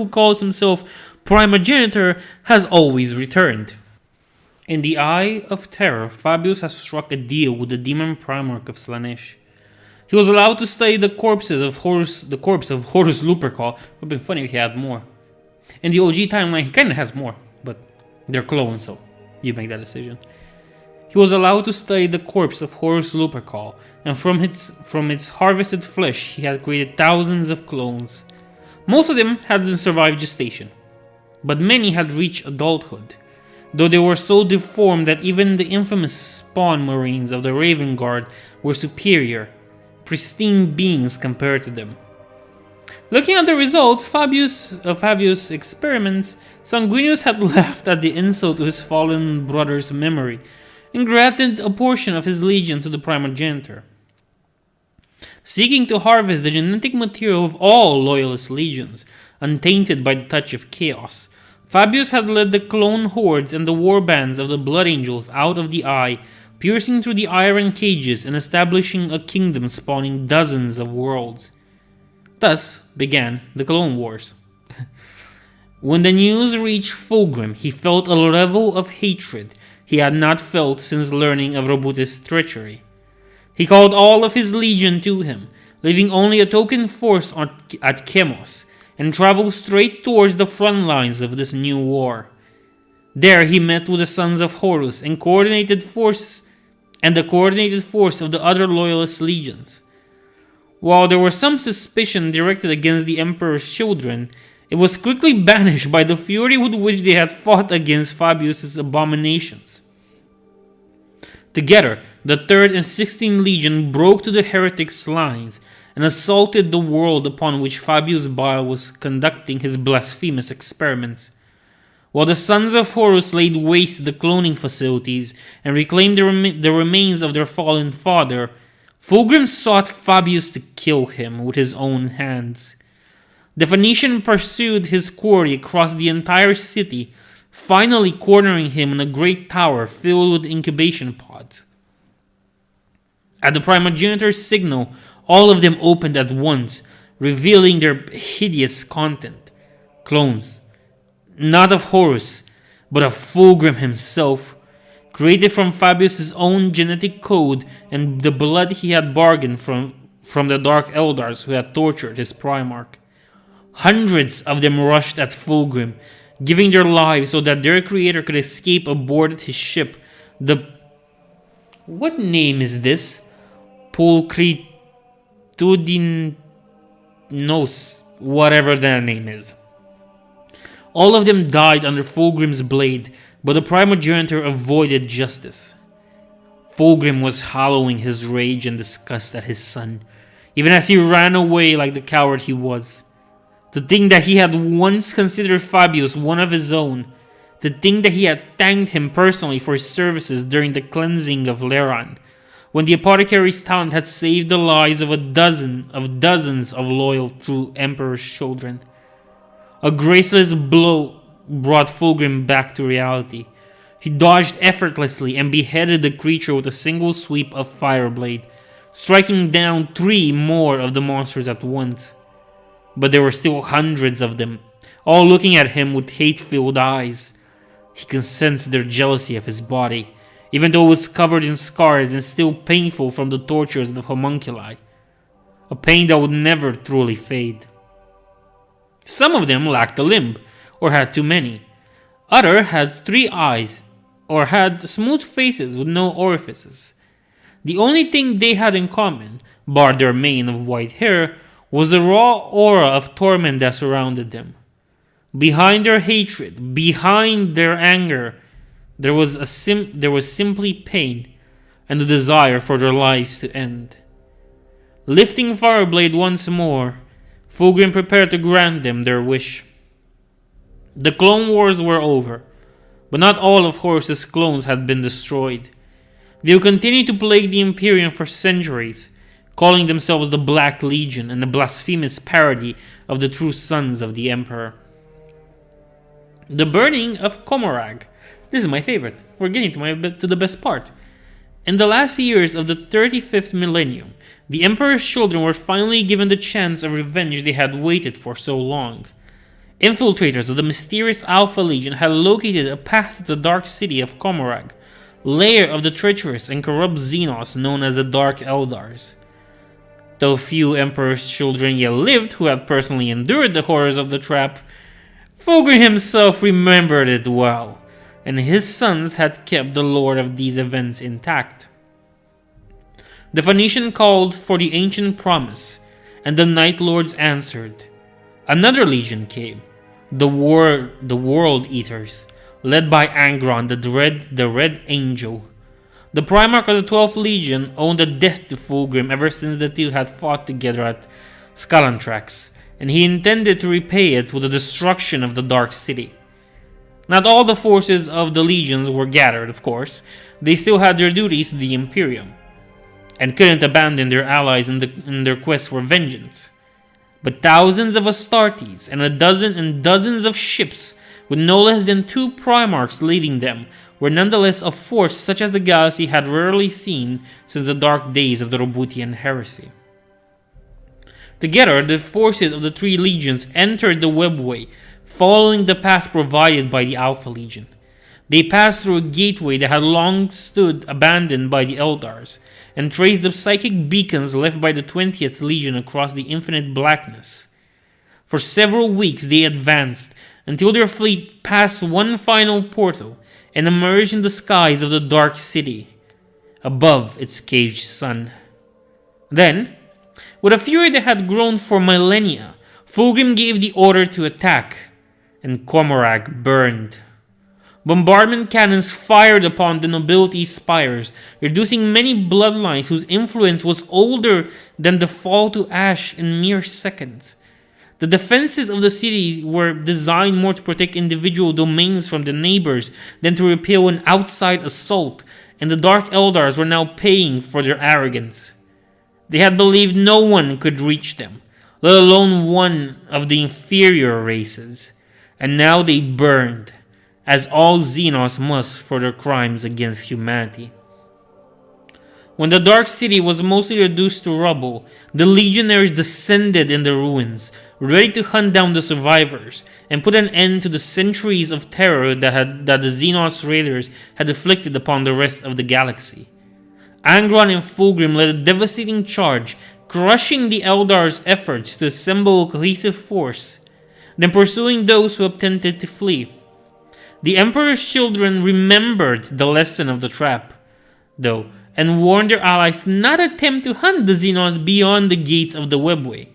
Speaker 1: calls himself Primogenitor has always returned. In the Eye of Terror, Fabius has struck a deal with the Demon Primarch of Slaanesh. He was allowed to study the corpse of Horus Lupercal. It would have been funny if he had more. In the OG timeline, he kind of has more, but they're clones, so you make that decision. He was allowed to study the corpse of Horus Lupercal, and from its harvested flesh, he had created thousands of clones. Most of them hadn't survived gestation, but many had reached adulthood, though they were so deformed that even the infamous spawn marines of the Raven Guard were superior, pristine beings compared to them. Looking at the results of Fabius' experiments, Sanguinius had laughed at the insult to his fallen brother's memory and granted a portion of his legion to the Primogenitor. Seeking to harvest the genetic material of all Loyalist legions, untainted by the touch of chaos, Fabius had led the clone hordes and the warbands of the Blood Angels out of the Eye, piercing through the iron cages and establishing a kingdom spawning dozens of worlds. Thus began the Clone Wars. When the news reached Fulgrim, he felt a level of hatred he had not felt since learning of Roboutius' treachery. He called all of his legion to him, leaving only a token force at Chemos, and traveled straight towards the front lines of this new war. There he met with the Sons of Horus and the coordinated force of the other Loyalist legions. While there was some suspicion directed against the Emperor's children, it was quickly banished by the fury with which they had fought against Fabius' abominations. Together, the 3rd and 16th Legion broke to the heretics' lines and assaulted the world upon which Fabius Bile was conducting his blasphemous experiments. While the Sons of Horus laid waste to the cloning facilities and reclaimed the remains of their fallen father, Fulgrim sought Fabius to kill him with his own hands. The Phoenician pursued his quarry across the entire city, finally cornering him in a great tower filled with incubation pods. At the Primogenitor's signal, all of them opened at once, revealing their hideous content. Clones, not of Horus, but of Fulgrim himself, created from Fabius' own genetic code and the blood he had bargained from the Dark Eldars who had tortured his Primarch. Hundreds of them rushed at Fulgrim, giving their lives so that their creator could escape aboard his ship, what name is this? Pulchritudinos, whatever that name is. All of them died under Fulgrim's blade, but the Primogenitor avoided justice. Fulgrim was hallowing his rage and disgust at his son, even as he ran away like the coward he was. To think that he had once considered Fabius one of his own, to think that he had thanked him personally for his services during the cleansing of Leran, when the apothecary's talent had saved the lives of dozens of loyal true Emperor's children. A graceless blow brought Fulgrim back to reality. He dodged effortlessly and beheaded the creature with a single sweep of Fireblade, striking down 3 more of the monsters at once. But there were still hundreds of them, all looking at him with hate-filled eyes. He could sense their jealousy of his body, even though it was covered in scars and still painful from the tortures of the homunculi. A pain that would never truly fade. Some of them lacked a limb, or had too many. Others had 3 eyes, or had smooth faces with no orifices. The only thing they had in common, bar their mane of white hair, was the raw aura of torment that surrounded them. Behind their hatred, behind their anger, there was simply pain and the desire for their lives to end. Lifting Fireblade once more, Fulgrim prepared to grant them their wish. The Clone Wars were over, but not all of Horus's clones had been destroyed. They would continue to plague the Imperium for centuries, calling themselves the Black Legion and a blasphemous parody of the true sons of the Emperor. The burning of Komorrag. This is my favorite. We're getting to the best part. In the last years of the 35th millennium, the Emperor's children were finally given the chance of revenge they had waited for so long. Infiltrators of the mysterious Alpha Legion had located a path to the dark city of Komorrag, lair of the treacherous and corrupt Xenos known as the Dark Eldars. Though few Emperor's children yet lived who had personally endured the horrors of the trap, Fulgrim himself remembered it well, and his sons had kept the lore of these events intact. The Phoenician called for the ancient promise, and the Night Lords answered. Another legion came, the World Eaters, led by Angron, the Red Angel. The Primarch of the 12th Legion owed a debt to Fulgrim ever since the two had fought together at Scalantrax, and he intended to repay it with the destruction of the Dark City. Not all the forces of the legions were gathered, of course. They still had their duties to the Imperium, and couldn't abandon their allies in their quest for vengeance. But thousands of Astartes and dozens of ships, with no less than 2 Primarchs leading them, were nonetheless a force such as the galaxy had rarely seen since the dark days of the Roboutian Heresy. Together, the forces of the 3 legions entered the Webway, following the path provided by the Alpha Legion. They passed through a gateway that had long stood abandoned by the Eldars, and traced the psychic beacons left by the 20th Legion across the infinite blackness. For several weeks they advanced, until their fleet passed one final portal, and emerged in the skies of the Dark City, above its caged sun. Then, with a fury that had grown for millennia, Fulgrim gave the order to attack, and Komorrag burned. Bombardment cannons fired upon the nobility's spires, reducing many bloodlines whose influence was older than the fall to ash in mere seconds. The defenses of the city were designed more to protect individual domains from the neighbors than to repel an outside assault, and the Dark Eldars were now paying for their arrogance. They had believed no one could reach them, let alone one of the inferior races, and now they burned, as all Xenos must for their crimes against humanity. When the Dark City was mostly reduced to rubble, the legionaries descended in the ruins, ready to hunt down the survivors and put an end to the centuries of terror that the Xenos raiders had inflicted upon the rest of the galaxy. Angron and Fulgrim led a devastating charge, crushing the Eldar's efforts to assemble a cohesive force, then pursuing those who attempted to flee. The Emperor's children remembered the lesson of the trap, though, and warned their allies to not attempt to hunt the Xenos beyond the gates of the Webway,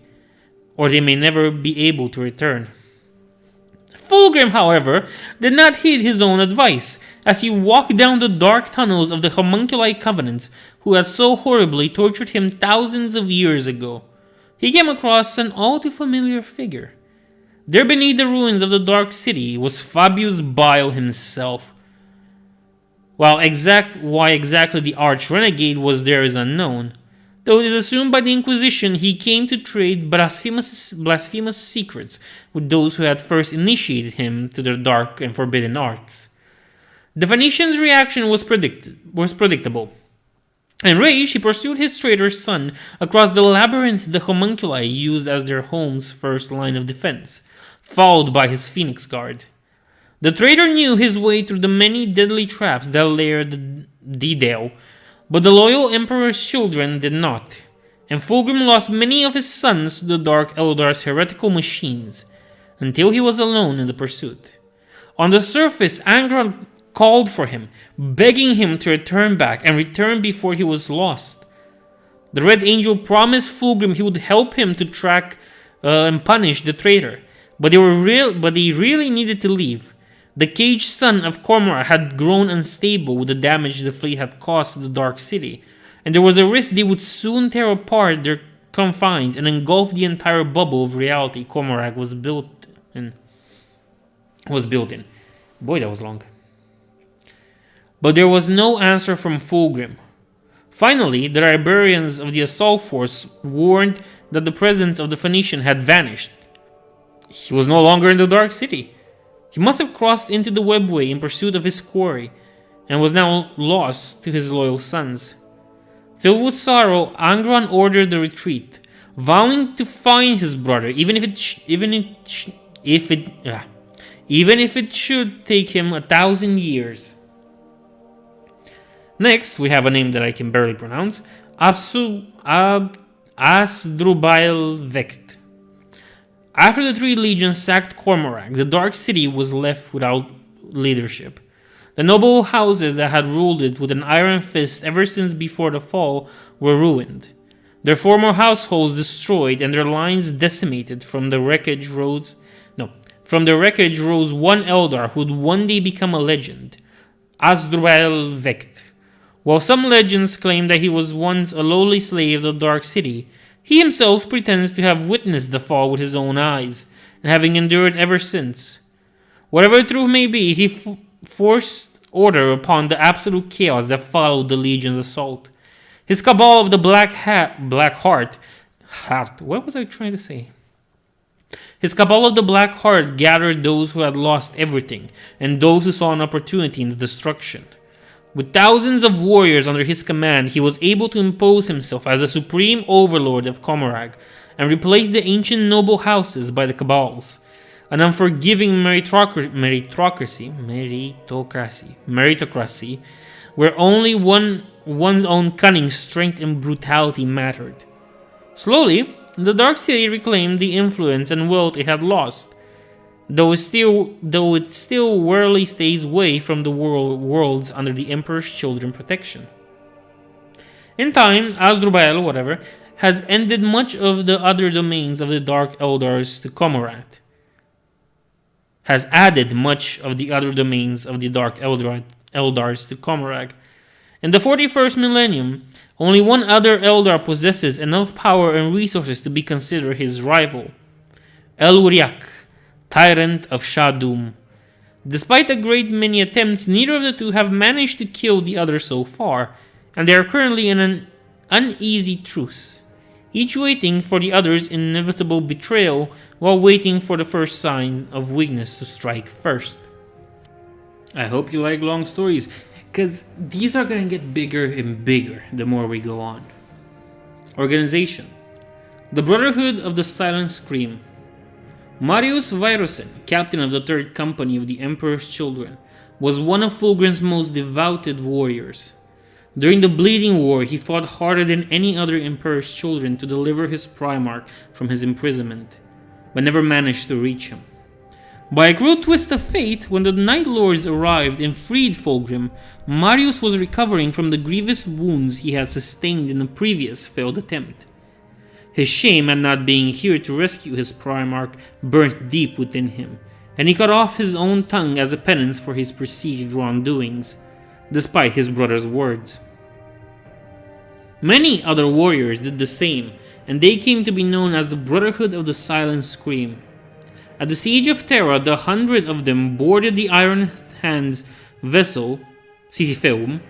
Speaker 1: or they may never be able to return. Fulgrim, however, did not heed his own advice, as he walked down the dark tunnels of the homunculi covenants who had so horribly tortured him thousands of years ago. He came across an all too familiar figure. There beneath the ruins of the Dark City was Fabius Bile himself. Why exactly the arch-renegade was there is unknown, though it is assumed by the Inquisition he came to trade blasphemous secrets with those who had first initiated him to their dark and forbidden arts. The Phoenician's reaction was predictable. Enraged, he pursued his traitor's son across the labyrinth the homunculi used as their home's first line of defense, followed by his Phoenix Guard. The traitor knew his way through the many deadly traps that layered the Dale, but the loyal Emperor's children did not, and Fulgrim lost many of his sons to the Dark Eldar's heretical machines, until he was alone in the pursuit. On the surface, Angron called for him, begging him to return back and return before he was lost. The Red Angel promised Fulgrim he would help him to track and punish the traitor, but he really needed to leave. The caged son of Cormorant had grown unstable with the damage the fleet had caused to the Dark City, and there was a risk they would soon tear apart their confines and engulf the entire bubble of reality Cormorant was built in. Boy, that was long. But there was no answer from Fulgrim. Finally, the librarians of the assault force warned that the presence of the Phoenician had vanished. He was no longer in the Dark City. He must have crossed into the webway in pursuit of his quarry, and was now lost to his loyal sons. Filled with sorrow, Angron ordered the retreat, vowing to find his brother, even if it should take him 1,000 years. Next, we have a name that I can barely pronounce: Asdrubal Vecht. After the three legions sacked Cormorak, the Dark City was left without leadership. The noble houses that had ruled it with an iron fist ever since before the fall were ruined. Their former households destroyed and their lines decimated. From the wreckage rose one Eldar who would one day become a legend, Asdrubal Vecht. While some legends claim that he was once a lowly slave of the Dark City, he himself pretends to have witnessed the fall with his own eyes, and having endured ever since. Whatever the truth may be, he forced order upon the absolute chaos that followed the Legion's assault. His cabal of the His cabal of the Black Heart gathered those who had lost everything, and those who saw an opportunity in the destruction. With thousands of warriors under his command, he was able to impose himself as the supreme overlord of Commorragh and replace the ancient noble houses by the cabals, an unforgiving meritocracy, where only one's own cunning, strength, and brutality mattered. Slowly, the Dark City reclaimed the influence and wealth it had lost, though it still warily stays away from the worlds under the Emperor's children protection. In time, Asdrubal, has ended much of the other domains of the Dark Eldars to Commorragh. Has added much of the other domains of the Dark Eldars to Commorragh. In the 41st millennium, only one other Eldar possesses enough power and resources to be considered his rival: Eluriak, Tyrant of Shadum. Despite a great many attempts, neither of the two have managed to kill the other so far, and they are currently in an uneasy truce, each waiting for the other's inevitable betrayal while waiting for the first sign of weakness to strike first. I hope you like long stories, because these are going to get bigger and bigger the more we go on. Organization: the Brotherhood of the Silent Scream. Marius Virusen, captain of the 3rd Company of the Emperor's Children, was one of Fulgrim's most devoted warriors. During the Bleeding War, he fought harder than any other Emperor's Children to deliver his Primarch from his imprisonment, but never managed to reach him. By a cruel twist of fate, when the Night Lords arrived and freed Fulgrim, Marius was recovering from the grievous wounds he had sustained in a previous failed attempt. His shame at not being here to rescue his Primarch burnt deep within him, and he cut off his own tongue as a penance for his perceived wrongdoings, despite his brother's words. Many other warriors did the same, and they came to be known as the Brotherhood of the Silent Scream. At the Siege of Terra, the 100 of them boarded the Iron Hand's vessel, Sisypheum,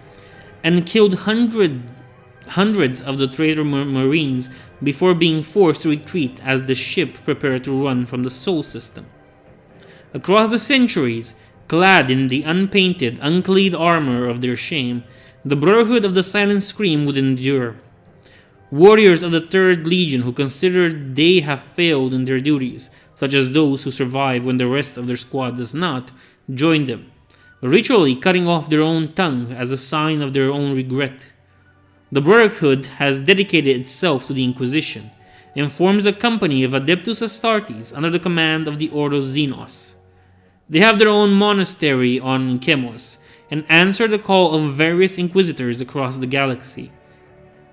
Speaker 1: and killed hundreds of the traitor marines before being forced to retreat as the ship prepared to run from the Sol system. Across the centuries, clad in the unpainted, unclad armor of their shame, the Brotherhood of the Silent Scream would endure. Warriors of the Third Legion who considered they have failed in their duties, such as those who survive when the rest of their squad does not, join them, ritually cutting off their own tongue as a sign of their own regret. The Brotherhood has dedicated itself to the Inquisition and forms a company of Adeptus Astartes under the command of the Ordo Xenos. They have their own monastery on Chemos and answer the call of various inquisitors across the galaxy.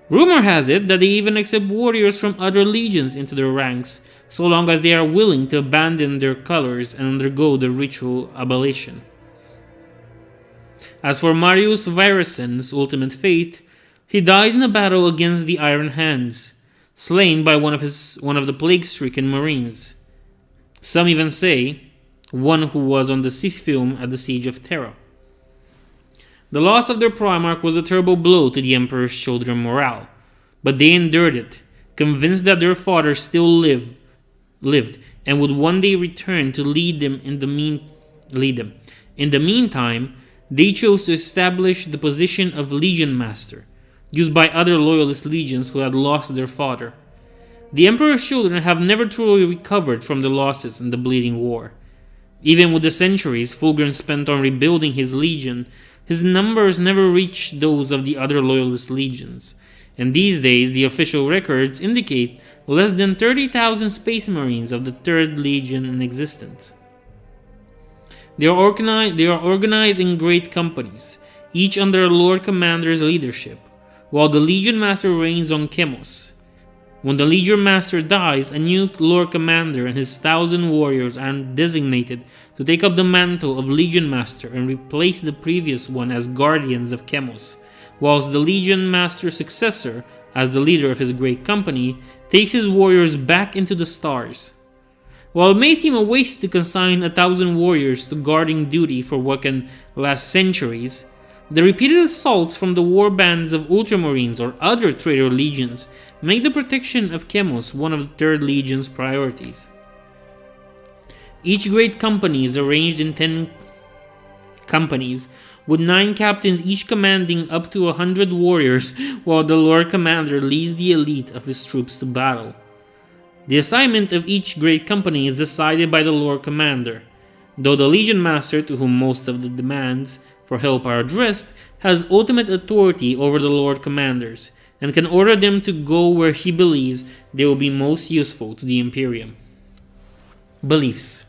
Speaker 1: Rumor has it that they even accept warriors from other legions into their ranks, so long as they are willing to abandon their colors and undergo the ritual abolition. As for Marius Virusen's ultimate fate, he died in a battle against the Iron Hands, slain by one of the plague-stricken marines. Some even say, one who was on the Sithfilm at the Siege of Terra. The loss of their Primarch was a terrible blow to the Emperor's children morale, but they endured it, convinced that their father still lived and would one day return to lead them. In the meantime, they chose to establish the position of Legion Master, used by other loyalist legions who had lost their father. The Emperor's children have never truly recovered from the losses in the Bleeding War. Even with the centuries Fulgrim spent on rebuilding his legion, his numbers never reached those of the other loyalist legions, and these days the official records indicate less than 30,000 Space Marines of the Third Legion in existence. They are organized in great companies, each under a Lord Commander's leadership, while the Legion Master reigns on Chemos. When the Legion Master dies, a new Lord Commander and his 1,000 warriors are designated to take up the mantle of Legion Master and replace the previous one as Guardians of Chemos, whilst the Legion Master's successor, as the leader of his great company, takes his warriors back into the stars. While it may seem a waste to consign 1,000 warriors to guarding duty for what can last centuries, the repeated assaults from the warbands of Ultramarines or other traitor legions make the protection of Chemos one of the Third Legion's priorities. Each great company is arranged in 10 companies, with 9 captains each commanding up to 100 warriors, while the Lord Commander leads the elite of his troops to battle. The assignment of each great company is decided by the Lord Commander, though the Legion Master, to whom most of the demands for help are addressed, has ultimate authority over the Lord Commanders, and can order them to go where he believes they will be most useful to the Imperium. Beliefs.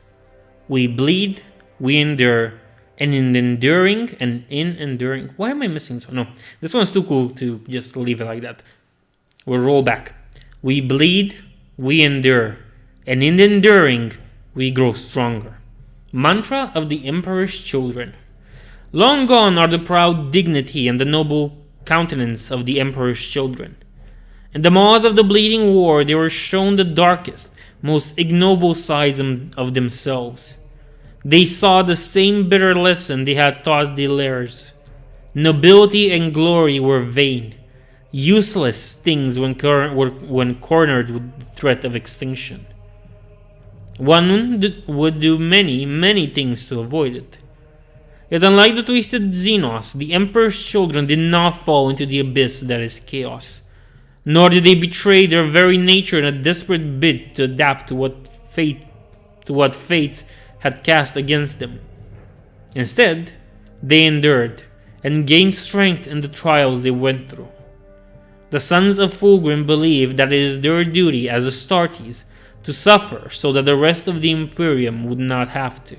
Speaker 1: We bleed, we endure, and in enduring, why am I missing? No, this one's too cool to just leave it like that. We'll roll back. We bleed, we endure, and in enduring, we grow stronger. Mantra of the Emperor's Children. Long gone are the proud dignity and the noble countenance of the Emperor's children. In the maws of the Bleeding War, they were shown the darkest, most ignoble sides of themselves. They saw the same bitter lesson they had taught the heirs. Nobility and glory were vain, useless things when cornered with the threat of extinction. One would do many things to avoid it. Yet unlike the twisted Xenos, the Emperor's children did not fall into the abyss that is chaos, nor did they betray their very nature in a desperate bid to adapt to what fate had cast against them. Instead, they endured and gained strength in the trials they went through. The sons of Fulgrim believed that it is their duty as Astartes to suffer so that the rest of the Imperium would not have to.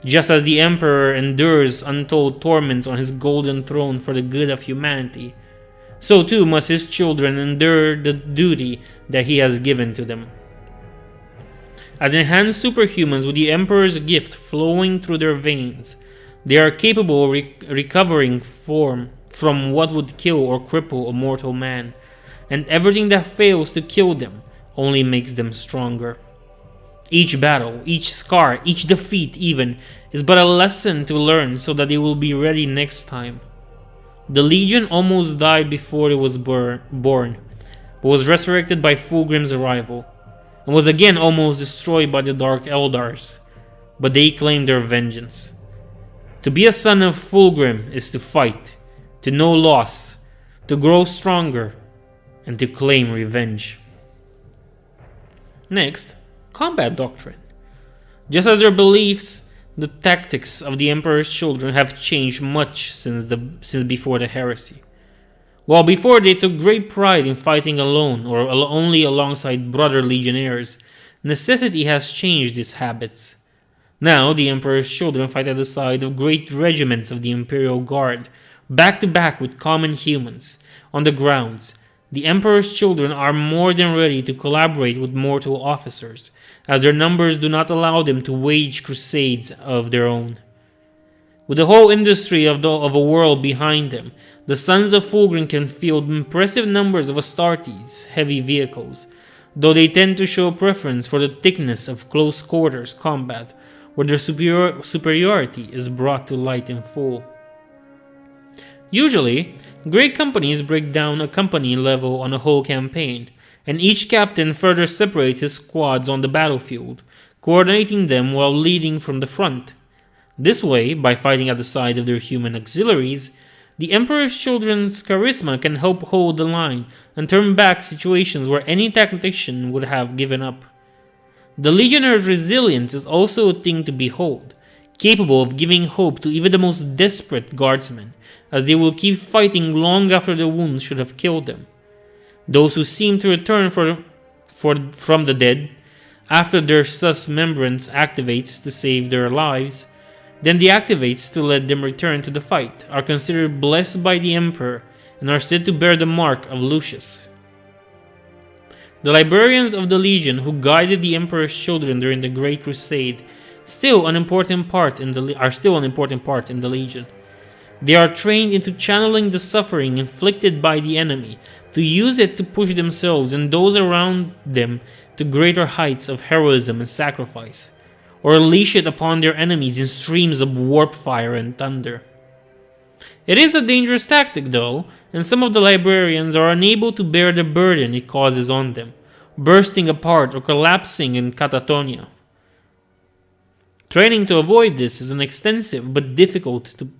Speaker 1: Just as the Emperor endures untold torments on his golden throne for the good of humanity, so too must his children endure the duty that he has given to them. As enhanced superhumans with the Emperor's gift flowing through their veins, they are capable of recovering from what would kill or cripple a mortal man, and everything that fails to kill them only makes them stronger. Each battle, each scar, each defeat even, is but a lesson to learn so that they will be ready next time. The Legion almost died before it was born, but was resurrected by Fulgrim's arrival, and was again almost destroyed by the Dark Eldars, but they claimed their vengeance. To be a son of Fulgrim is to fight, to know loss, to grow stronger, and to claim revenge. Next, combat doctrine. Just as their beliefs, the tactics of the Emperor's children have changed much since before the heresy. While before they took great pride in fighting alone or only alongside brother legionnaires, necessity has changed its habits. Now the Emperor's children fight at the side of great regiments of the Imperial Guard, back to back with common humans, on the grounds. The Emperor's children are more than ready to collaborate with mortal officers, as their numbers do not allow them to wage crusades of their own. With the whole industry of a world behind them, the sons of Fulgrim can field impressive numbers of Astartes heavy vehicles, though they tend to show preference for the thickness of close quarters combat, where their superiority is brought to light in full. Usually, great companies break down a company level on a whole campaign, and each captain further separates his squads on the battlefield, coordinating them while leading from the front. This way, by fighting at the side of their human auxiliaries, the Emperor's children's charisma can help hold the line and turn back situations where any tactician would have given up. The Legionnaires' resilience is also a thing to behold, capable of giving hope to even the most desperate guardsmen, as they will keep fighting long after their wounds should have killed them. Those who seem to return from the dead, after their sus membrance activates to save their lives, then deactivates to let them return to the fight, are considered blessed by the Emperor and are said to bear the mark of Lucius. The librarians of the Legion who guided the Emperor's children during the Great Crusade are still an important part in the Legion. They are trained into channeling the suffering inflicted by the enemy, to use it to push themselves and those around them to greater heights of heroism and sacrifice, or unleash it upon their enemies in streams of warp fire and thunder. It is a dangerous tactic though, and some of the librarians are unable to bear the burden it causes on them, bursting apart or collapsing in catatonia. Training to avoid this is extensive, but difficult to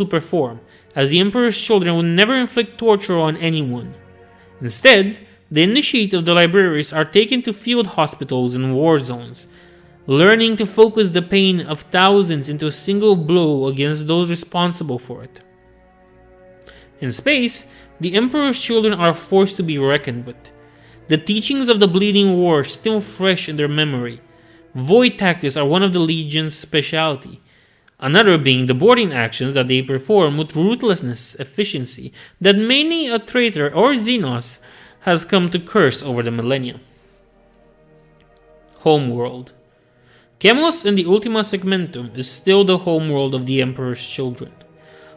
Speaker 1: perform, as the Emperor's children will never inflict torture on anyone. Instead, the initiates of the libraries are taken to field hospitals and war zones, learning to focus the pain of thousands into a single blow against those responsible for it. In space, the Emperor's children are forced to be reckoned with. The teachings of the Bleeding War still fresh in their memory. Void tactics are one of the Legion's specialty, another being the boarding actions that they perform with ruthlessness efficiency that many a traitor or Xenos has come to curse over the millennia. Homeworld. Chemos in the Ultima Segmentum is still the homeworld of the Emperor's children.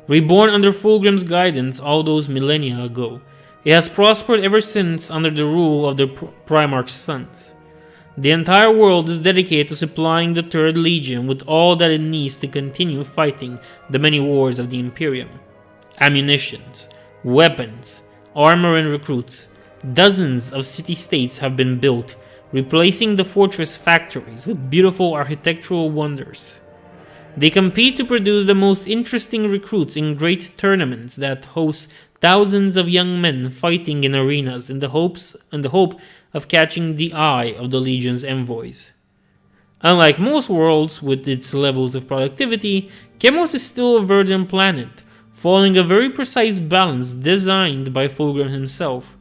Speaker 1: Reborn under Fulgrim's guidance all those millennia ago, it has prospered ever since under the rule of the Primarch's sons. The entire world is dedicated to supplying the Third Legion with all that it needs to continue fighting the many wars of the Imperium. Ammunitions, weapons, armor and recruits. Dozens of city-states have been built, replacing the fortress factories with beautiful architectural wonders. They compete to produce the most interesting recruits in great tournaments that host thousands of young men fighting in arenas in the hope of catching the eye of the Legion's envoys. Unlike most worlds with its levels of productivity, Chemos is still a verdant planet, following a very precise balance designed by Fulgrim himself.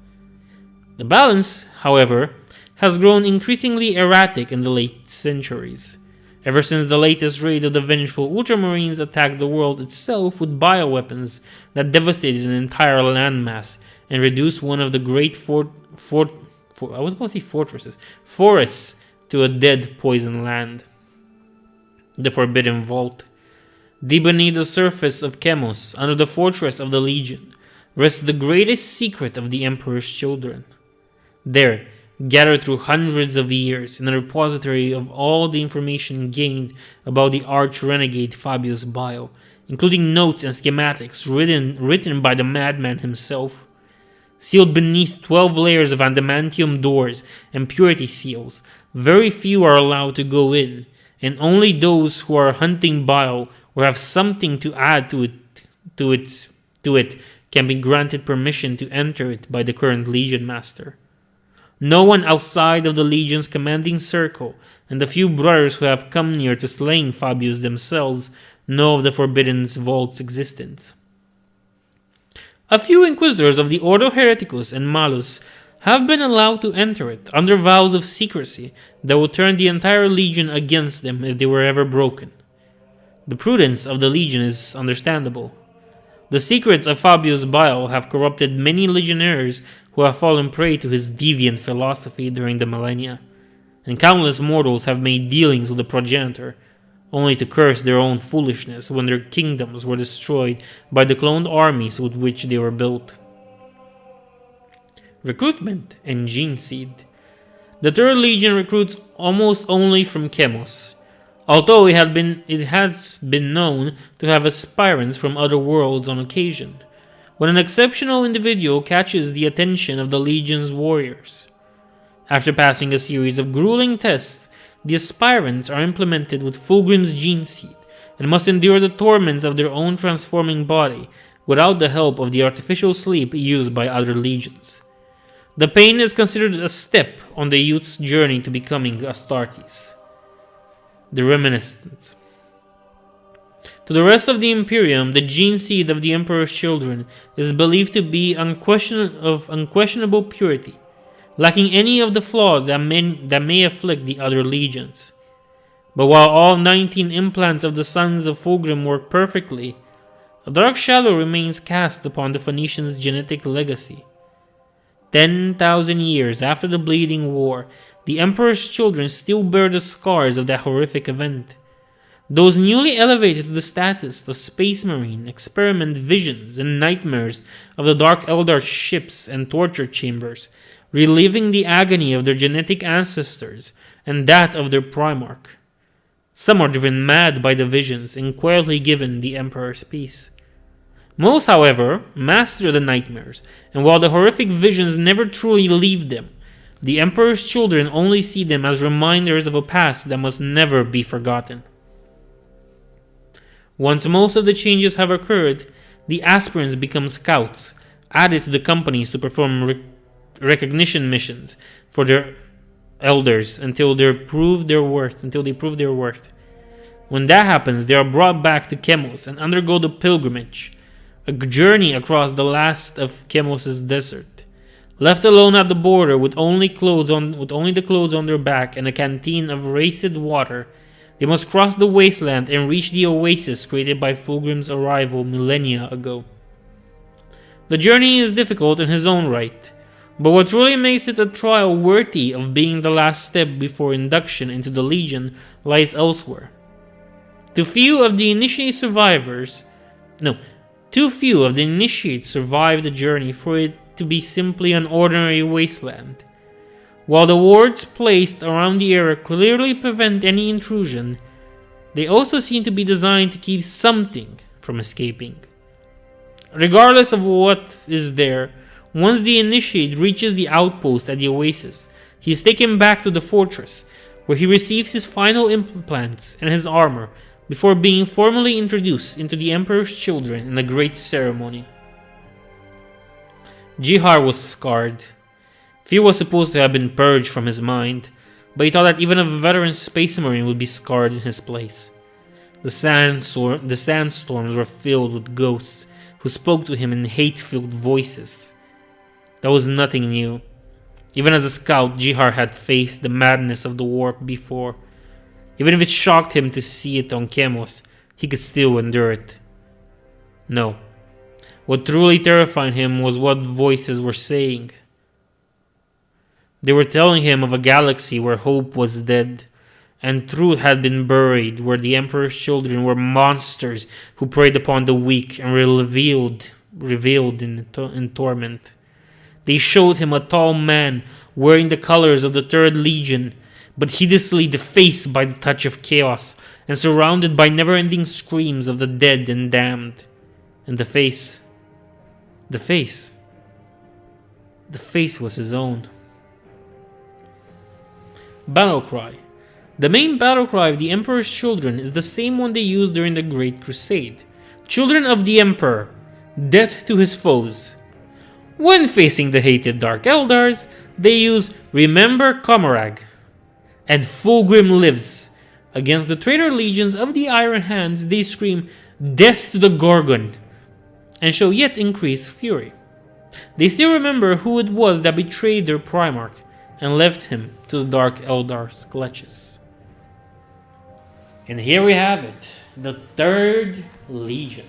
Speaker 1: The balance, however, has grown increasingly erratic in the late centuries, ever since the latest raid of the vengeful Ultramarines attacked the world itself with bioweapons that devastated an entire landmass and reduced one of the great forests to a dead poison land. The Forbidden Vault. Deep beneath the surface of Chemos, under the fortress of the Legion, rests the greatest secret of the Emperor's children. There, gathered through hundreds of years in a repository of all the information gained about the arch-renegade Fabius Bile, including notes and schematics written by the madman himself. Sealed beneath 12 layers of adamantium doors and purity seals, very few are allowed to go in, and only those who are hunting Bile or have something to add to it can be granted permission to enter it by the current Legion Master. No one outside of the Legion's commanding circle and the few brothers who have come near to slaying Fabius themselves know of the Forbidden Vault's existence. A few Inquisitors of the Ordo Hereticus and Malus have been allowed to enter it under vows of secrecy that will turn the entire Legion against them if they were ever broken. The prudence of the Legion is understandable. The secrets of Fabius Bile have corrupted many legionnaires who have fallen prey to his deviant philosophy during the millennia, and countless mortals have made dealings with the progenitor, only to curse their own foolishness when their kingdoms were destroyed by the cloned armies with which they were built. Recruitment and Gene Seed. The Third Legion recruits almost only from Chemos, although it has been known to have aspirants from other worlds on occasion, when an exceptional individual catches the attention of the Legion's warriors. After passing a series of grueling tests, the aspirants are implemented with Fulgrim's Gene Seed and must endure the torments of their own transforming body without the help of the artificial sleep used by other legions. The pain is considered a step on the youth's journey to becoming Astartes. The Reminiscence. To the rest of the Imperium, the Gene Seed of the Emperor's children is believed to be of unquestionable purity, lacking any of the flaws that may afflict the other legions. But while all 19 implants of the sons of Fulgrim work perfectly, a dark shadow remains cast upon the Phoenicians' genetic legacy. 10,000 years after the Bleeding War, the Emperor's children still bear the scars of that horrific event. Those newly elevated to the status of Space Marine experiment visions and nightmares of the Dark Eldar ships and torture chambers, reliving the agony of their genetic ancestors and that of their Primarch. Some are driven mad by the visions and quietly given the Emperor's peace. Most, however, master the nightmares, and while the horrific visions never truly leave them, the Emperor's children only see them as reminders of a past that must never be forgotten. Once most of the changes have occurred, the aspirants become scouts, added to the companies to perform recognition missions for their elders until they prove their worth. When that happens, they are brought back to Chemos and undergo the pilgrimage, a journey across the last of Chemos' desert. Left alone at the border with only the clothes on their back and a canteen of racid water, they must cross the wasteland and reach the oasis created by Fulgrim's arrival millennia ago. The journey is difficult in his own right, but what truly makes it a trial worthy of being the last step before induction into the Legion lies elsewhere. Too few of the initiates survive the journey for it to be simply an ordinary wasteland. While the wards placed around the area clearly prevent any intrusion, they also seem to be designed to keep something from escaping. Regardless of what is there, once the initiate reaches the outpost at the oasis, he is taken back to the fortress, where he receives his final implants and his armor before being formally introduced into the Emperor's children in a great ceremony. Jihar was scarred. Fear was supposed to have been purged from his mind, but he thought that even a veteran space marine would be scarred in his place. The sandstorms were filled with ghosts who spoke to him in hate-filled voices. That was nothing new. Even as a scout, Jihar had faced the madness of the warp before. Even if it shocked him to see it on Chemos, he could still endure it. No. What truly terrified him was what voices were saying. They were telling him of a galaxy where hope was dead, and truth had been buried, where the Emperor's children were monsters who preyed upon the weak and revealed in torment. They showed him a tall man wearing the colors of the Third Legion, but hideously defaced by the touch of chaos, and surrounded by never-ending screams of the dead and damned. And the face was his own. Battle cry. The main battle cry of the Emperor's children is the same one they used during the Great Crusade. Children of the Emperor, death to his foes. When facing the hated Dark Eldars, they use Remember Comarag and Fulgrim Lives. Against the traitor legions of the Iron Hands, they scream Death to the Gorgon and show yet increased fury. They still remember who it was that betrayed their Primarch and left him to the Dark Eldar's clutches. And here we have it, the Third Legion.